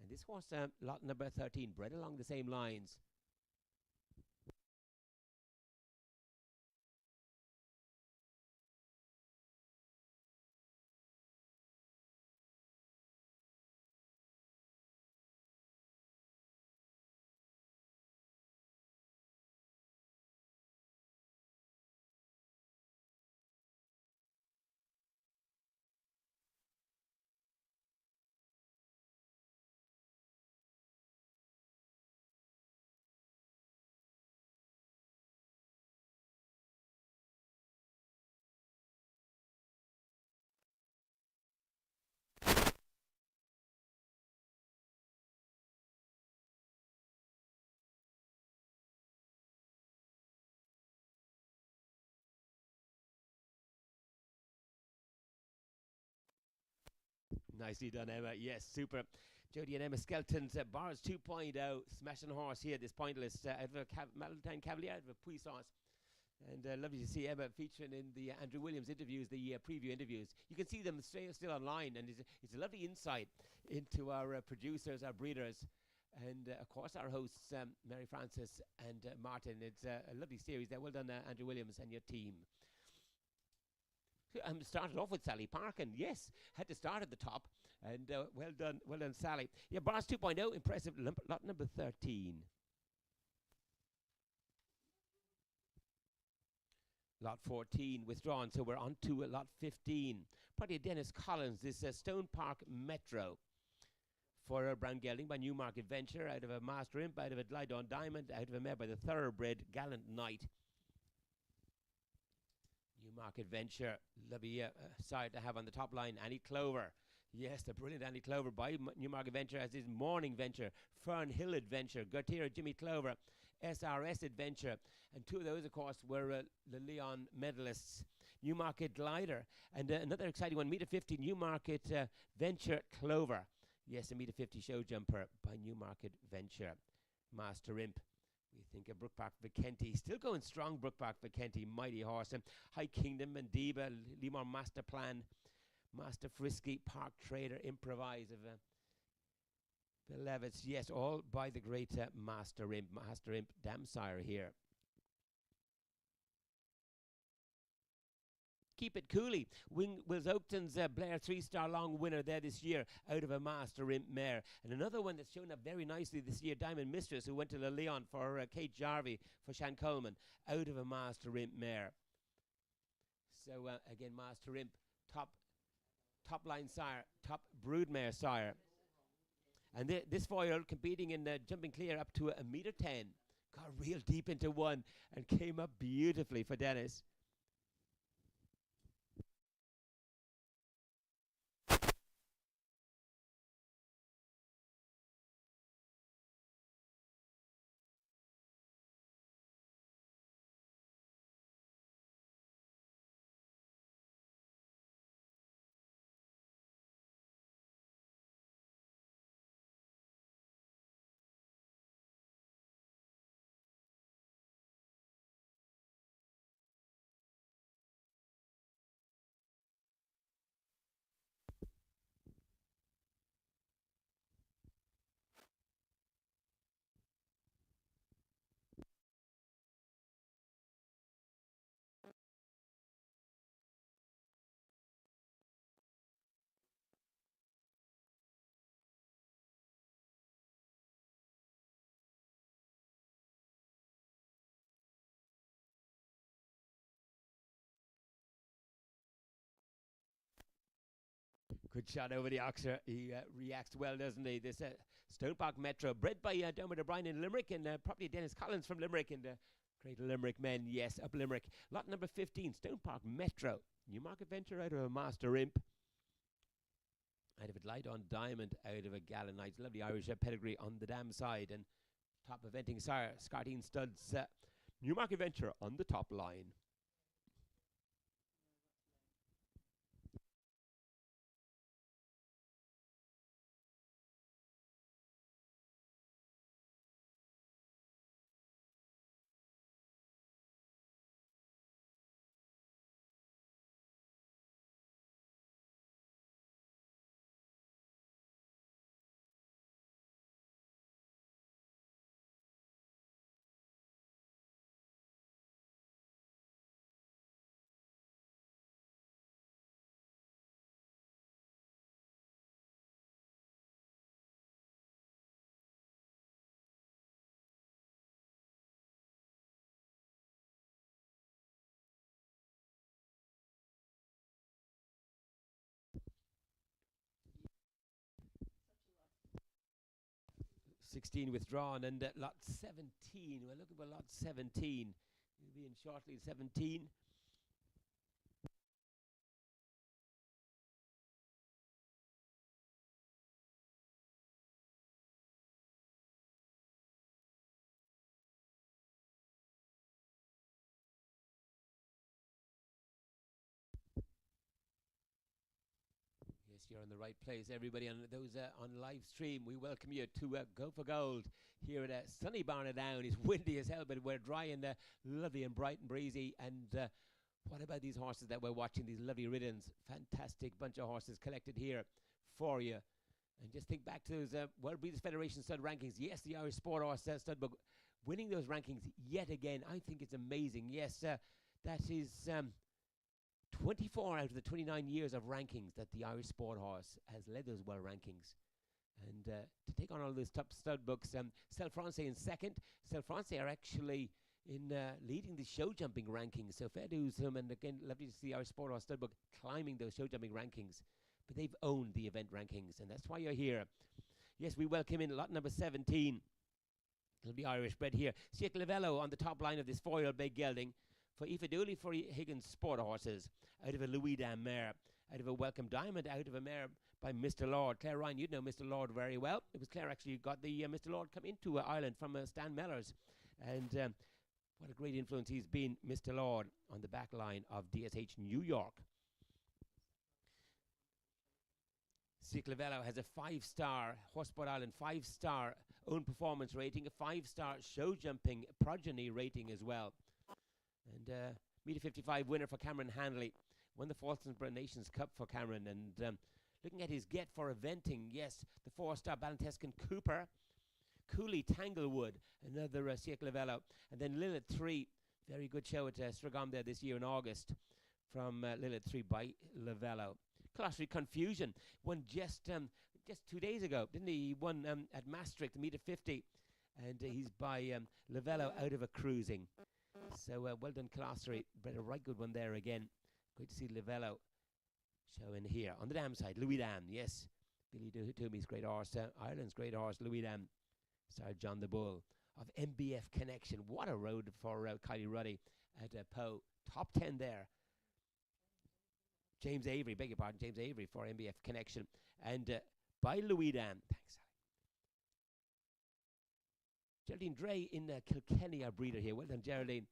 And this was lot number 13, bred along the same lines. Nicely done, Emma. Yes, super. Jody and Emma Skelton's Bars 2.0, smashing horse here, this Pointless out of a Malentine Cavalier, out of a Puissance. And lovely to see Emma featuring in the Andrew Williams interviews, the preview interviews. You can see them still online, and it's a lovely insight into our producers, our breeders, and of course our hosts, Mary Frances and Martin. It's a lovely series there. Well done, Andrew Williams and your team. Started off with Sally Parkin. Yes, had to start at the top. And well done, Sally. Yeah, Bars 2.0, impressive. Lot number 13. Lot 14 withdrawn, so we're on to lot 15. Probably Dennis Collins, this Stone Park Metro. For a brown gelding by Newmarket Venture, out of a Master Imp, out of a Glidon Diamond, out of a mare by the Thoroughbred Gallant Knight. Newmarket Venture, lovely side to have on the top line. Annie Clover. Yes, the brilliant Annie Clover by Newmarket Venture, as is Morning Venture, Fernhill Adventure, Gertira Jimmy Clover, SRS Adventure, and two of those, of course, were the Leon medalists. Newmarket Glider, and another exciting one, Meter 50, Newmarket Venture Clover. Yes, a Meter 50 show jumper by Newmarket Venture. Master Imp. We think of Brookpark Vicenti, still going strong. Brookpark Vicenti, mighty horse. And High Kingdom, Mandiba, Lemur Master Plan, Master Frisky, Park Trader, Improvise of Bill Levitz. Yes, all by the great Master Imp. Master Imp, Damsire here. Keep It Cooley. Wills Oakton's Blair 3-star long winner there this year out of a Master Imp mare. And another one that's shown up very nicely this year, Diamond Mistress, who went to Le Leon for Kate Jarvie for Shan Coleman, out of a Master Imp mare. So again, Master Imp, top line sire, top broodmare sire. And this foil competing in jumping clear up to a meter 10. Got real deep into one and came up beautifully for Dennis. Good shot over the oxer. He reacts well, doesn't he? This Stone Park Metro, bred by Dermot O'Brien in Limerick, and probably Dennis Collins from Limerick, and great Limerick men, yes, up Limerick. Lot number 15, Stone Park Metro. Newmarket Venture out of a Master Imp. Out of a Light on Diamond, out of a Gallon Knights. Lovely Irish pedigree on the dam side. And top eventing sire, Scartine Studs. Newmarket Venture on the top line. 16 withdrawn, and lot 17. We're looking for lot 17. We'll be in shortly. 17. You're in the right place. Everybody on those on live stream, we welcome you to Go for Gold here at sunny Barnadown. It's windy as hell, but we're dry and lovely and bright and breezy. And what about these horses that we're watching, these lovely riddens? Fantastic bunch of horses collected here for you. And just think back to those World Breeders' Federation stud rankings. Yes, the Irish Sport Horse stud book winning those rankings yet again. I think it's amazing. Yes, that is 24 out of the 29 years of rankings that the Irish Sport Horse has led those world rankings. And to take on all those top stud books, Cell Francais in second. Cell Francais are actually in leading the show jumping rankings. So fair dues to them. And again, lovely to see the Irish Sport Horse stud book climbing those show jumping rankings. But they've owned the event rankings, and that's why you're here. Yes, we welcome in lot number 17. It'll be Irish bred here. Siak Lavello on the top line of this foil big gelding. for Aoife Dooley for Higgins Sport Horses, out of a Louis Dam mare, out of a Welcome Diamond, out of a mare by Mr. Lord. Claire Ryan, you'd know Mr. Lord very well. It was Claire actually who got the Mr. Lord come into Ireland from Stan Mellors. And what a great influence he's been, Mr. Lord, on the back line of DSH New York. Ciclavello has a 5-star Horseport Island, 5-star own performance rating, a 5-star show jumping progeny rating as well. And meter 55 winner for Cameron Hanley. Won the Falstenborough Nations Cup for Cameron. And looking at his get for eventing, yes, the 4-star Ballantescan Cooper. Cooley Tanglewood, another Ciclavello. And then Lilith 3, very good show at Stragom there this year in August from Lilith 3 by Lavello. Colossal Confusion won just 2 days ago, didn't he? He won at Maastricht, meter 50, and he's by Lavello out of a cruising. So well done, Colossal, but a right good one there again. Great to see Lavello showing here. On the dam side, Louis Dam, yes. Billy Toomey's great horse, Ireland's great horse, Louis Dam. Star John the Bull of MBF Connection. What a road for Kylie Ruddy at Poe. Top 10 there. James Avery, beg your pardon, James Avery for MBF Connection. And by Louis Dam. Thanks, Sally. Geraldine Dre in Kilkenny, our breeder here. Well done, Geraldine.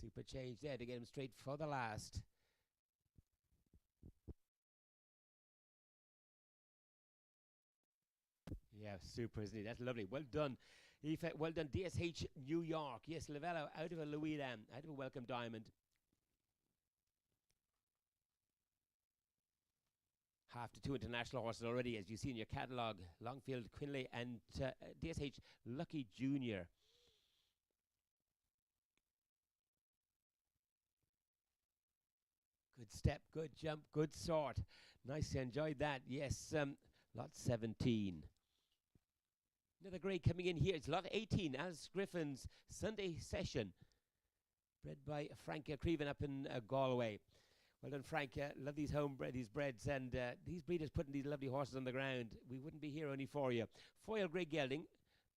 Super change there to get him straight for the last. Yeah, super, isn't he? That's lovely. Well done. Well done, DSH New York. Yes, Lavello out of a Louis Dam, out of a Welcome Diamond. Half to 2 international horses already, as you see in your catalogue. Longfield, Quinlay, and DSH Lucky Jr. Good step, good jump, good sort. Nice, enjoyed that. Yes, lot 17. Another grade coming in here. It's lot 18, Alice Griffin's Sunday Session. Bred by Frank Creven up in Galway. Well done, Frank. Love these these breds, and these breeders putting these lovely horses on the ground. We wouldn't be here only for you. Foil Grey Gelding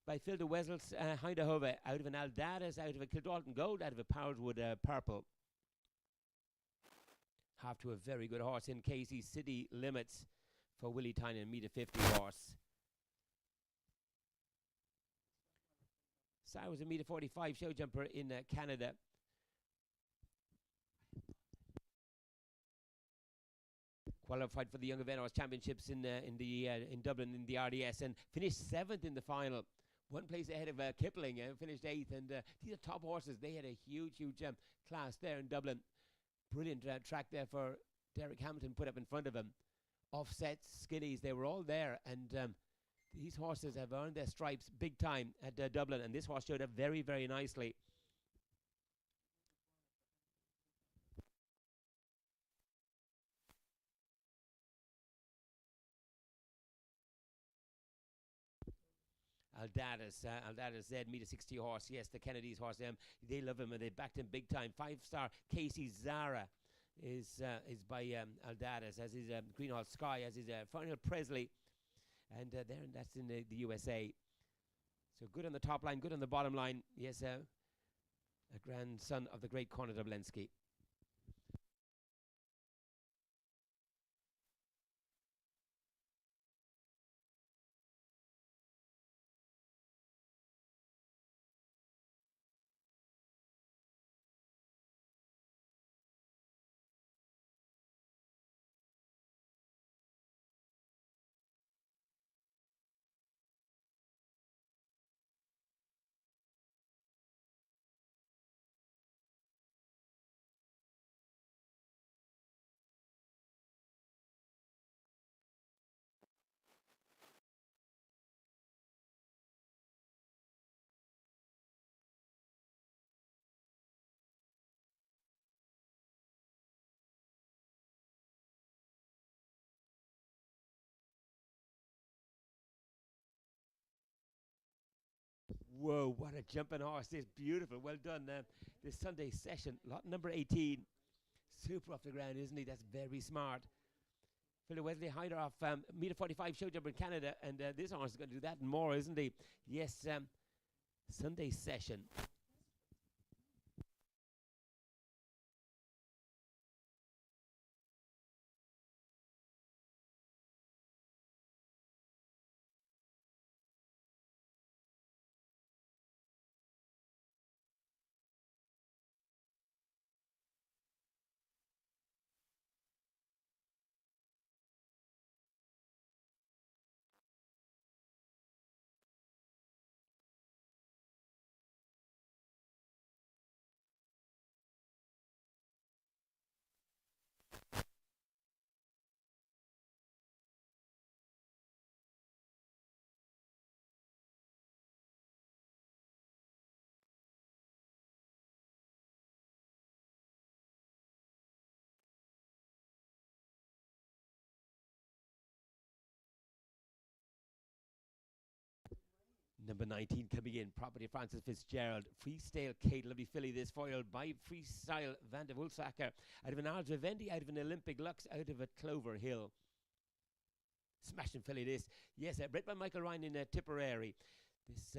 by Phil de Wessels, Hindahova, out of an Aldadas, out of a Kildalton Gold, out of a Powerswood Purple. Half to a very good horse in Casey City Limits for Willie Tynan, meter 50 horse. Sarah was a meter 45 show jumper in Canada. Qualified for the Young Event Horse Championships in Dublin in the RDS and finished 7th in the final. One place ahead of Kipling, finished 8th. And these are top horses. They had a huge class there in Dublin. Brilliant track there for Derek Hamilton put up in front of him. Offsets, skillies, they were all there. And these horses have earned their stripes big time at Dublin. And this horse showed up very, very nicely. Aldadas Z, meter 60 horse. Yes, the Kennedy's horse. They love him and they backed him big time. 5-star Casey Zara is by Aldadas, as is Greenhall Sky, as is Farnell Presley, and that's in the USA. So good on the top line, good on the bottom line. Yes, a grandson of the great Conor Obi. Whoa, what a jumping horse. This beautiful. Well done. This Sunday session, lot number 18. Super off the ground, isn't he? That's very smart. Philip Wesley Hyder off meter 45 show jumper in Canada. And this horse is going to do that and more, isn't he? Yes, Sunday session. Number 19 coming in, Property Francis Fitzgerald. Freestyle Kate, lovely filly this, foiled by Freestyle Van de Wolfsacker. Out of an Ards Vivendi, out of an Olympic Lux, out of a Clover Hill. Smashing filly this. Yes, bred by Michael Ryan in Tipperary. This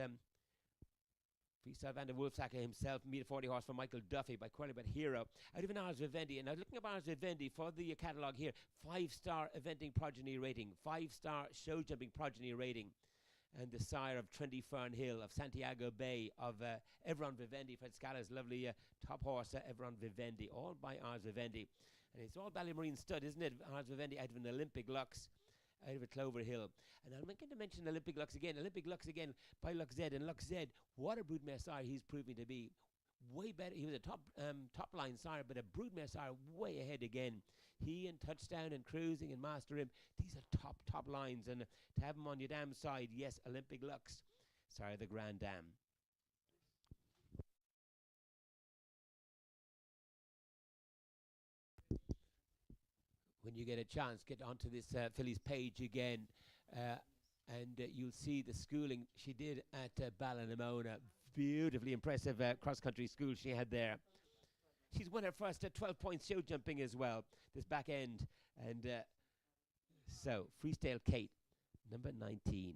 Freestyle Van de Wolfsacker himself, meter 40 horse for Michael Duffy by Qualibet Hero. Out of an Ards Vivendi. And now looking at Ards Vivendi for the catalogue here, 5-star eventing progeny rating, 5-star show jumping progeny rating. And the sire of Trendy Fern Hill, of Santiago Bay, of Everon Vivendi, Fred Scala's lovely top horse, Everon Vivendi, all by Ars Vivendi. And it's all Ballymarine stud, isn't it? Ars Vivendi out of an Olympic Lux, out of a Clover Hill. And I'm going to mention Olympic Lux again by Lux Z. And Lux Z, what a broodmare sire he's proving to be. Way better. He was a top line sire, but a broodmare sire way ahead again. He and Touchdown and Cruising and Master Him, these are top lines. And to have him on your damn side, yes, Olympic Lux. Sorry, the Grand Dam. When you get a chance, get onto this filly's page again, and you'll see the schooling she did at Ballinamona. Beautifully impressive cross-country school she had there. She's won her first 12 points show jumping as well, this back end. And so, Freestyle Kate, number 19.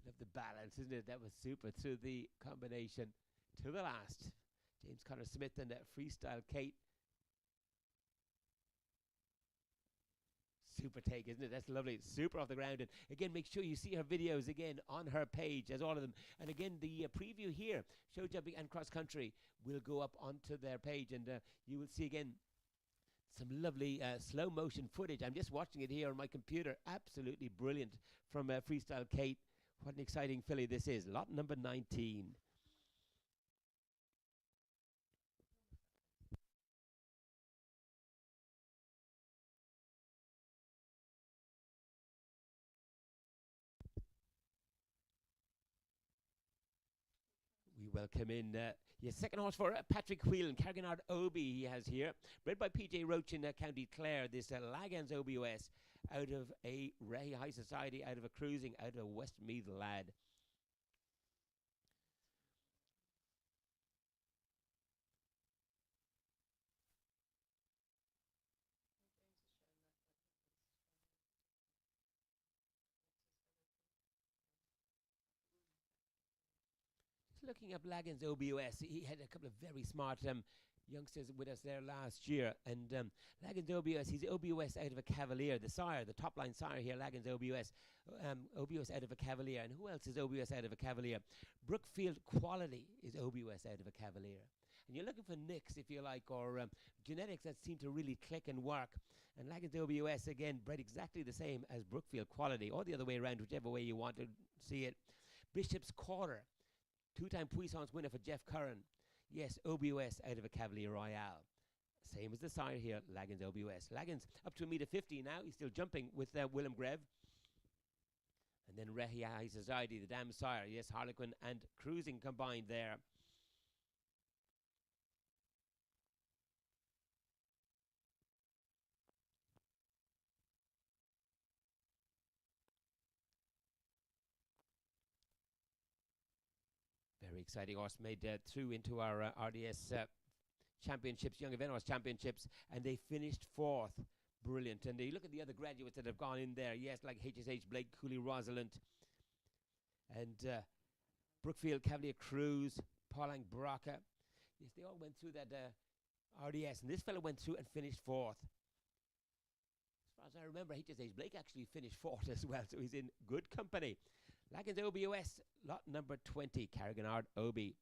Love the balance, isn't it? That was super through the combination to the last. James Conor Smith and Freestyle Kate. Super take, isn't it? That's lovely. Super off the ground. And again, make sure you see her videos again on her page, as all of them. And again, the preview here, show jumping and cross country, will go up onto their page. And you will see again some lovely slow motion footage. I'm just watching it here on my computer. Absolutely brilliant from Freestyle Kate. What an exciting filly this is. Lot number 19. We welcome in your second horse for Patrick Whelan, Kinard Obi he has here. Bred by PJ Roach in County Clare. This Lagans OBOS out of a Ray High Society, out of a Cruising, out of a Westmeath lad. looking up Lagan's OBOS. He had a couple of very smart youngsters with us there last year. And Lagan's OBOS, he's OBOS out of a Cavalier. The sire, the top line sire here, Lagan's OBOS. OBOS out of a Cavalier. And who else is OBOS out of a Cavalier? Brookfield Quality is OBOS out of a Cavalier. And you're looking for nicks, if you like, or genetics that seem to really click and work. And Lagan's OBOS, again, bred exactly the same as Brookfield Quality, or the other way around, whichever way you want to see it. Bishop's Quarter, two-time Puissance winner for Jeff Curran. Yes, OBOS out of a Cavalier Royale. Same as the sire here, Lagan's OBOS. Lagan's up to 1.50 m now. He's still jumping with Willem Greve. And then Rehi High Society, the Dam Sire. Yes, Harlequin and Cruising combined there. Very exciting horse made through into our RDS championships, Young Event Horse Championships, and they finished 4th. Brilliant. And you look at the other graduates that have gone in there, yes, like HSH, Blake, Cooley, Rosalind, and Brookfield, Cavalier Cruz, Paulang Baraka. Yes, they all went through that RDS, and this fellow went through and finished 4th. As far as I remember, HSH Blake actually finished 4th as well, so he's in good company. Lagan's OBOS, lot number 20, Kinard Obi.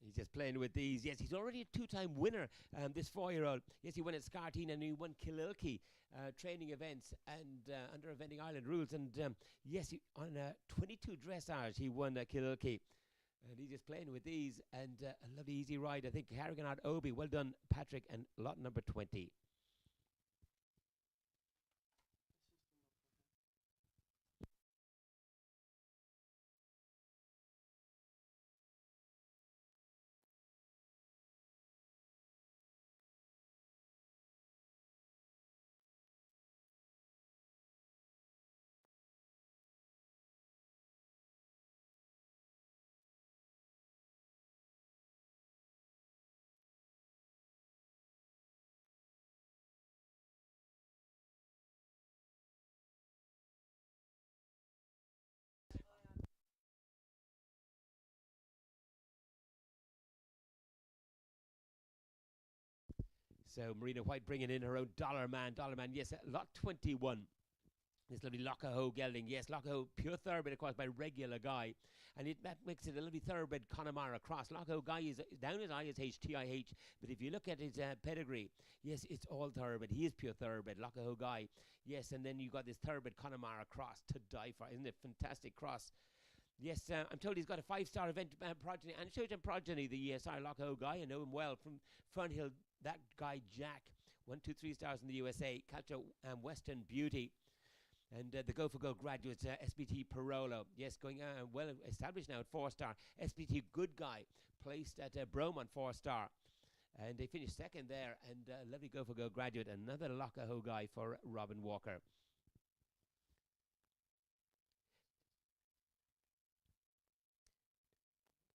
He's just playing with these. Yes, he's already a two-time winner, this 4-year-old. Yes, he won at Scarteen and he won Kililkey training events and under Eventing Ireland rules. And yes, on 22 dressage, he won Kililkey. And he's just playing with these. And a lovely easy ride. I think Kinard Obi. Well done, Patrick. And lot number 20. So Marina White bringing in her own Dollar Man. Yes, lot 21. This lovely Lochahoe gelding. Yes, Lochahoe, pure thoroughbred, of course, by Regular Guy. And that makes it a lovely thoroughbred Connemara cross. Lochahoe Guy is down as ISH, TIH. But if you look at his pedigree, yes, it's all thoroughbred. He is pure thoroughbred, Lochahoe Guy. Yes, and then you've got this thoroughbred Connemara cross to die for. Isn't it fantastic cross? Yes, I'm told he's got a 5-star event progeny and Showjumping progeny, the ESR Lochahoe Guy. I know him well from Fernhill. That guy, Jack, 1, 2, 3 stars in the USA. Calcio Western Beauty. And the Go for Go graduates, SBT Parolo. Yes, going well established now at 4-star. SBT Good Guy, placed at Brougham on 4-star. And they finished second there. And lovely Go for Go graduate, another Lochahoe Guy for Robin Walker.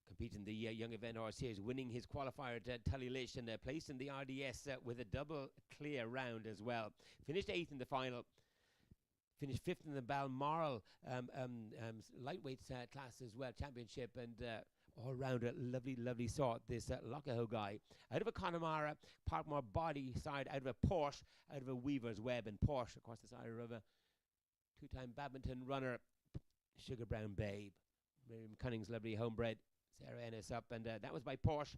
Competing the Young Event Horse Series, winning his qualifier at Tullylish and placed in the RDS with a double clear round as well. Finished 8th in the final. Finished 5th in the Balmoral lightweight class as well, championship. And all round a lovely, lovely sort. This Locaho guy out of a Connemara, Parkmore body side, out of a Porsche, out of a Weaver's Web, and Porsche, of course, the side of a two-time badminton runner, Sugar Brown Babe. Miriam Cunning's lovely homebred, Sarah Ennis up, and that was by Porsche.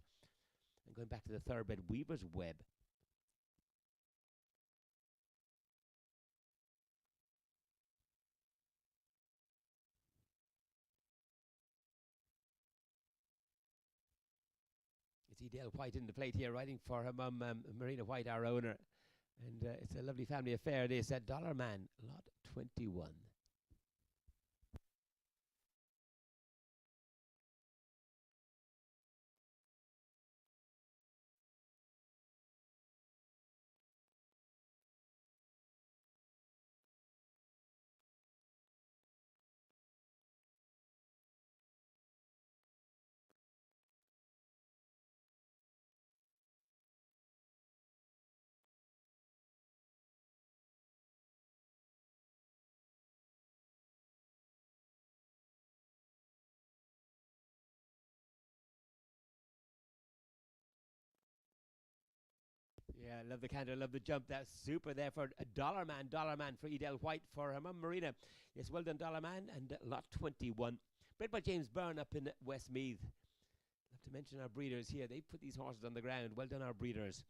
And going back to the thoroughbred Weaver's Web. It's Edel White in the plate here, riding for her mum, Marina White, our owner. And it's a lovely family affair, this. Dollar Man, lot 21. Yeah, love the canter, love the jump. That's super there for a Dollar Man for Edel White for her mum Marina. Yes, well done, Dollar Man, and lot 21. Bred by James Byrne up in Westmeath. Love to mention our breeders here. They put these horses on the ground. Well done, our breeders.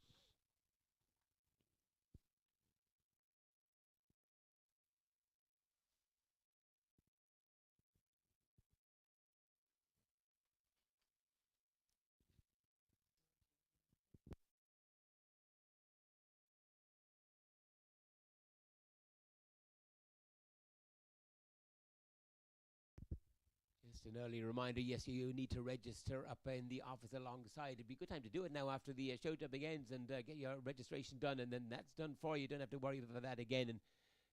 Just an early reminder, yes, you need to register up in the office alongside. It'd be a good time to do it now after the Showjumping ends and get your registration done, and then that's done for you. You don't have to worry about that again. And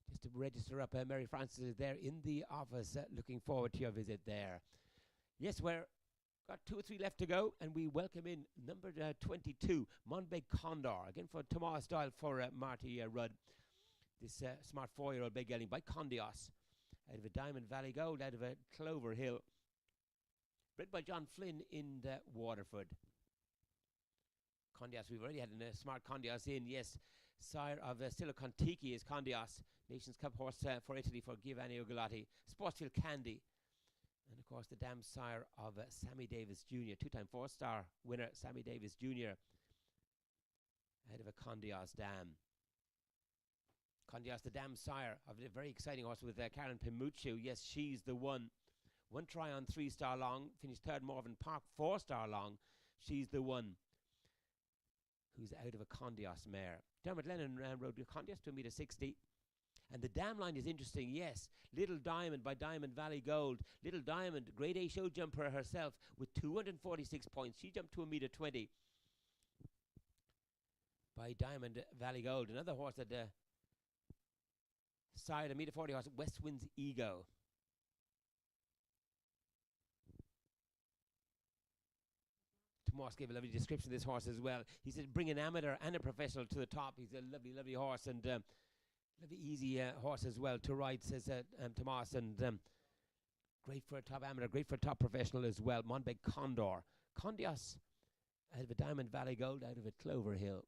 just to register up, Mary Frances is there in the office. Looking forward to your visit there. Yes, we're got 2 or 3 left to go, and we welcome in number 22, Monbeg Condor. Again for Tomas style for Marty Rudd. This smart 4-year-old big gelding by Condios. Out of a Diamond Valley Gold, out of a Clover Hill. Bred by John Flynn in Waterford. Condios, we've already had a smart Condios in, yes. Sire of Silicon Tiki is Condios. Nations Cup horse for Italy for Giovanni Ugolotti. Sportsfield Candy. And of course the dam sire of Sammy Davis Jr., 2-time 4-star winner Sammy Davis Jr. Out of a Condios dam. Condios, the dam sire of a very exciting horse with Karen Pimuccio. Yes, she's the one. 1 try on 3-star long. Finished 3rd Morven Park, 4-star long. She's the one who's out of a Condios mare. Dermot Lennon rode Condios to £1.60 m. And the dam line is interesting, yes. Little Diamond by Diamond Valley Gold. Little Diamond, grade A show jumper herself with 246 points. She jumped to £1.20 m by Diamond Valley Gold. Another horse that side £1.40 m horse, West Wind's Ego. Tomas gave a lovely description of this horse as well. He said, bring an amateur and a professional to the top. He's a lovely, lovely horse, and lovely, easy horse as well to ride, says Tomas, and great for a top amateur, great for a top professional as well. Monbeg Condor. Condios out of a Diamond Valley Gold, out of a Clover Hill.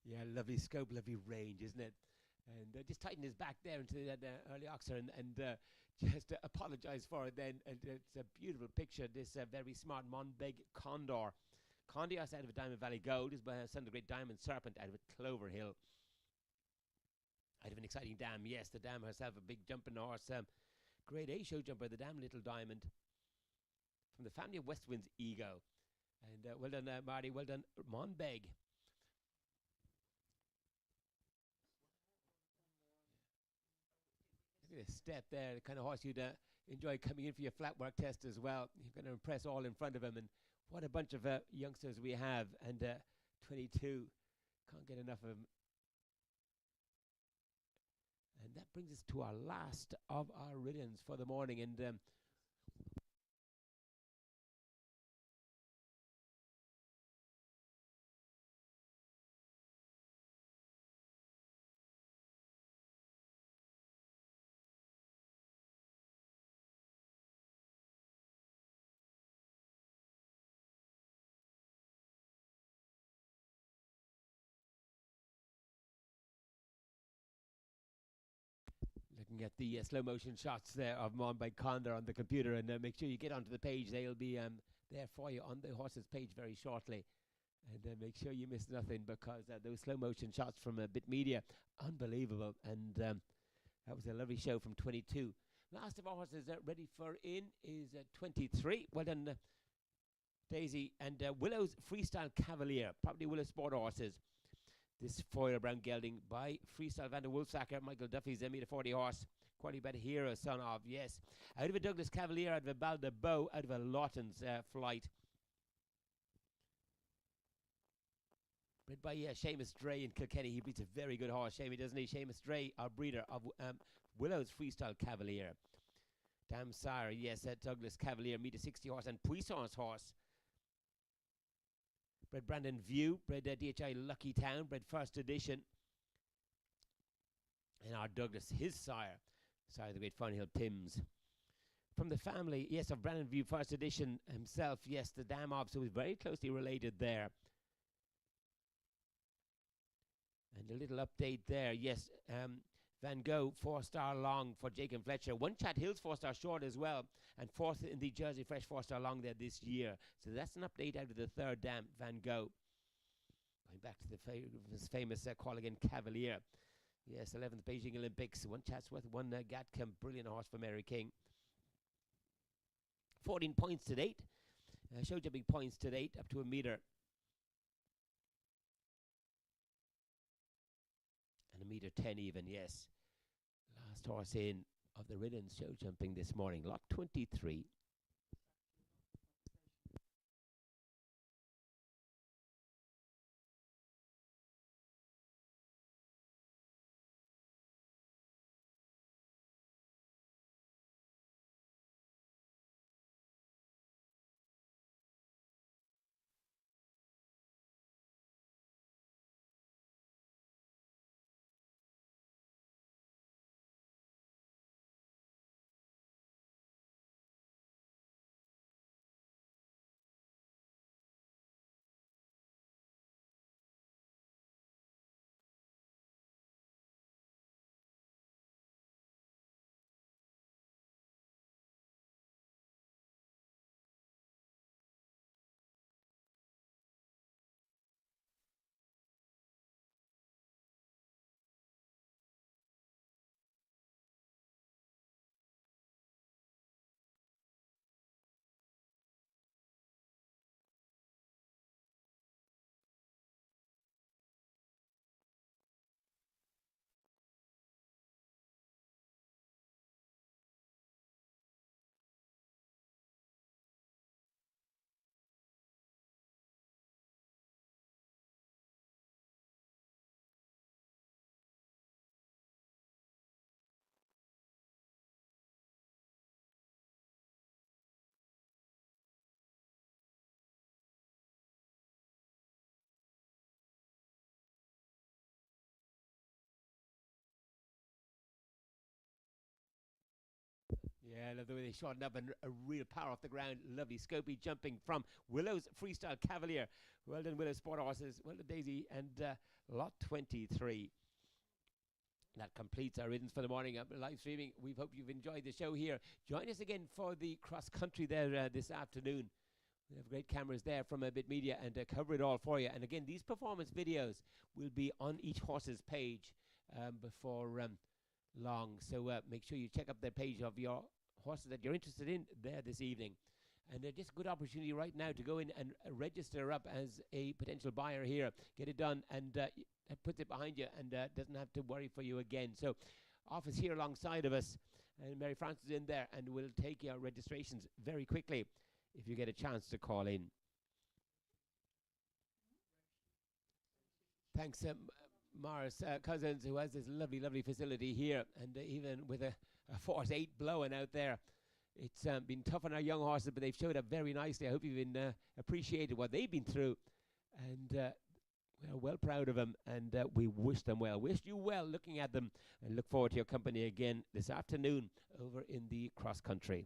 Yeah, lovely scope, lovely range, isn't it? And just tighten his back there into that early oxer and just apologise for it then. And it's a beautiful picture, this very smart Monbeg Condor. Condios out of a Diamond Valley Gold is by a son of the great Diamond Serpent out of a Clover Hill. Out of an exciting dam, yes, the dam herself, a big jumping horse. Grade A show jumper, the Dam Little Diamond. From the family of Westwind's Ego. And well done, Marty, well done, Monbeg. Look at this step there, the kind of horse you'd enjoy coming in for your flat work test as well. You're going to impress all in front of him. And what a bunch of youngsters we have. And 22, can't get enough of them. And that brings us to our last of our riddance for the morning. And looking at the slow motion shots there of Monbeg Condor on the computer, and make sure you get onto the page. They'll be there for you on the horse's page very shortly. And make sure you miss nothing, because those slow motion shots from Bit Media, unbelievable. And that was a lovely show from 22. Last of our horses ready for in is 23. Well done, Daisy. And Willows Freestyle Cavalier, probably Willows Sport horses. This foil brown gelding by Freestyle Van der Wolfsacker, Michael Duffy's M40 horse. Quality better hero, son of, yes. Out of a Douglas Cavalier, out of a Balda Bow, out of a Lawton's Flight. Bred by Seamus Dre in Kilkenny. He breeds a very good horse, Seamus, doesn't he? Seamus Dre, our breeder of Willow's Freestyle Cavalier. Dam Sire, yes, Douglas Cavalier, meet a 60 horse, and Puissance horse. Bred Brandon View, bred DHI Lucky Town, bred first edition. And our Douglas, his sire of the great Farnhill Pims. From the family, yes, of Brandon View, first edition himself, yes, the Dam of, so he's very closely related there. And a little update there, yes, Van Gogh, 4-star long for Jacob Fletcher. One Chat Hills 4-star short as well. And 4th in the Jersey Fresh 4-star long there this year. So that's an update out of the third dam, Van Gogh. Going back to the famous Qualigan Cavalier. Yes, 11th Beijing Olympics. One Chatsworth, one Gatcombe. Brilliant horse for Mary King. 14 points to date. Show jumping points to date, up to a metre. And a metre 10 even, yes. Last horse in of the riddance show jumping this morning. Lot 23. Yeah, I love the way they shortened up and a real power off the ground. Lovely scopy jumping from Willows Freestyle Cavalier. Well done, Willows Sport Horses. Well done, Daisy. And lot 23. That completes our riddance for the morning live streaming. We hope you've enjoyed the show here. Join us again for the cross country there this afternoon. We have great cameras there from a bit media and cover it all for you. And again, these performance videos will be on each horse's page before long. So make sure you check up the page of your horses that you're interested in there this evening. And just a good opportunity right now to go in and register up as a potential buyer here. Get it done, and that puts it behind you and doesn't have to worry for you again. So office here alongside of us, and Mary Frances is in there, and we'll take your registrations very quickly if you get a chance to call in. Thanks, Morris Cousins, who has this lovely, lovely facility here, and even with a force 8 blowing out there. It's been tough on our young horses, but they've showed up very nicely. I hope you've been appreciated what they've been through, and we're well proud of them, and we wish them well. Wish you well looking at them, and look forward to your company again this afternoon over in the cross country.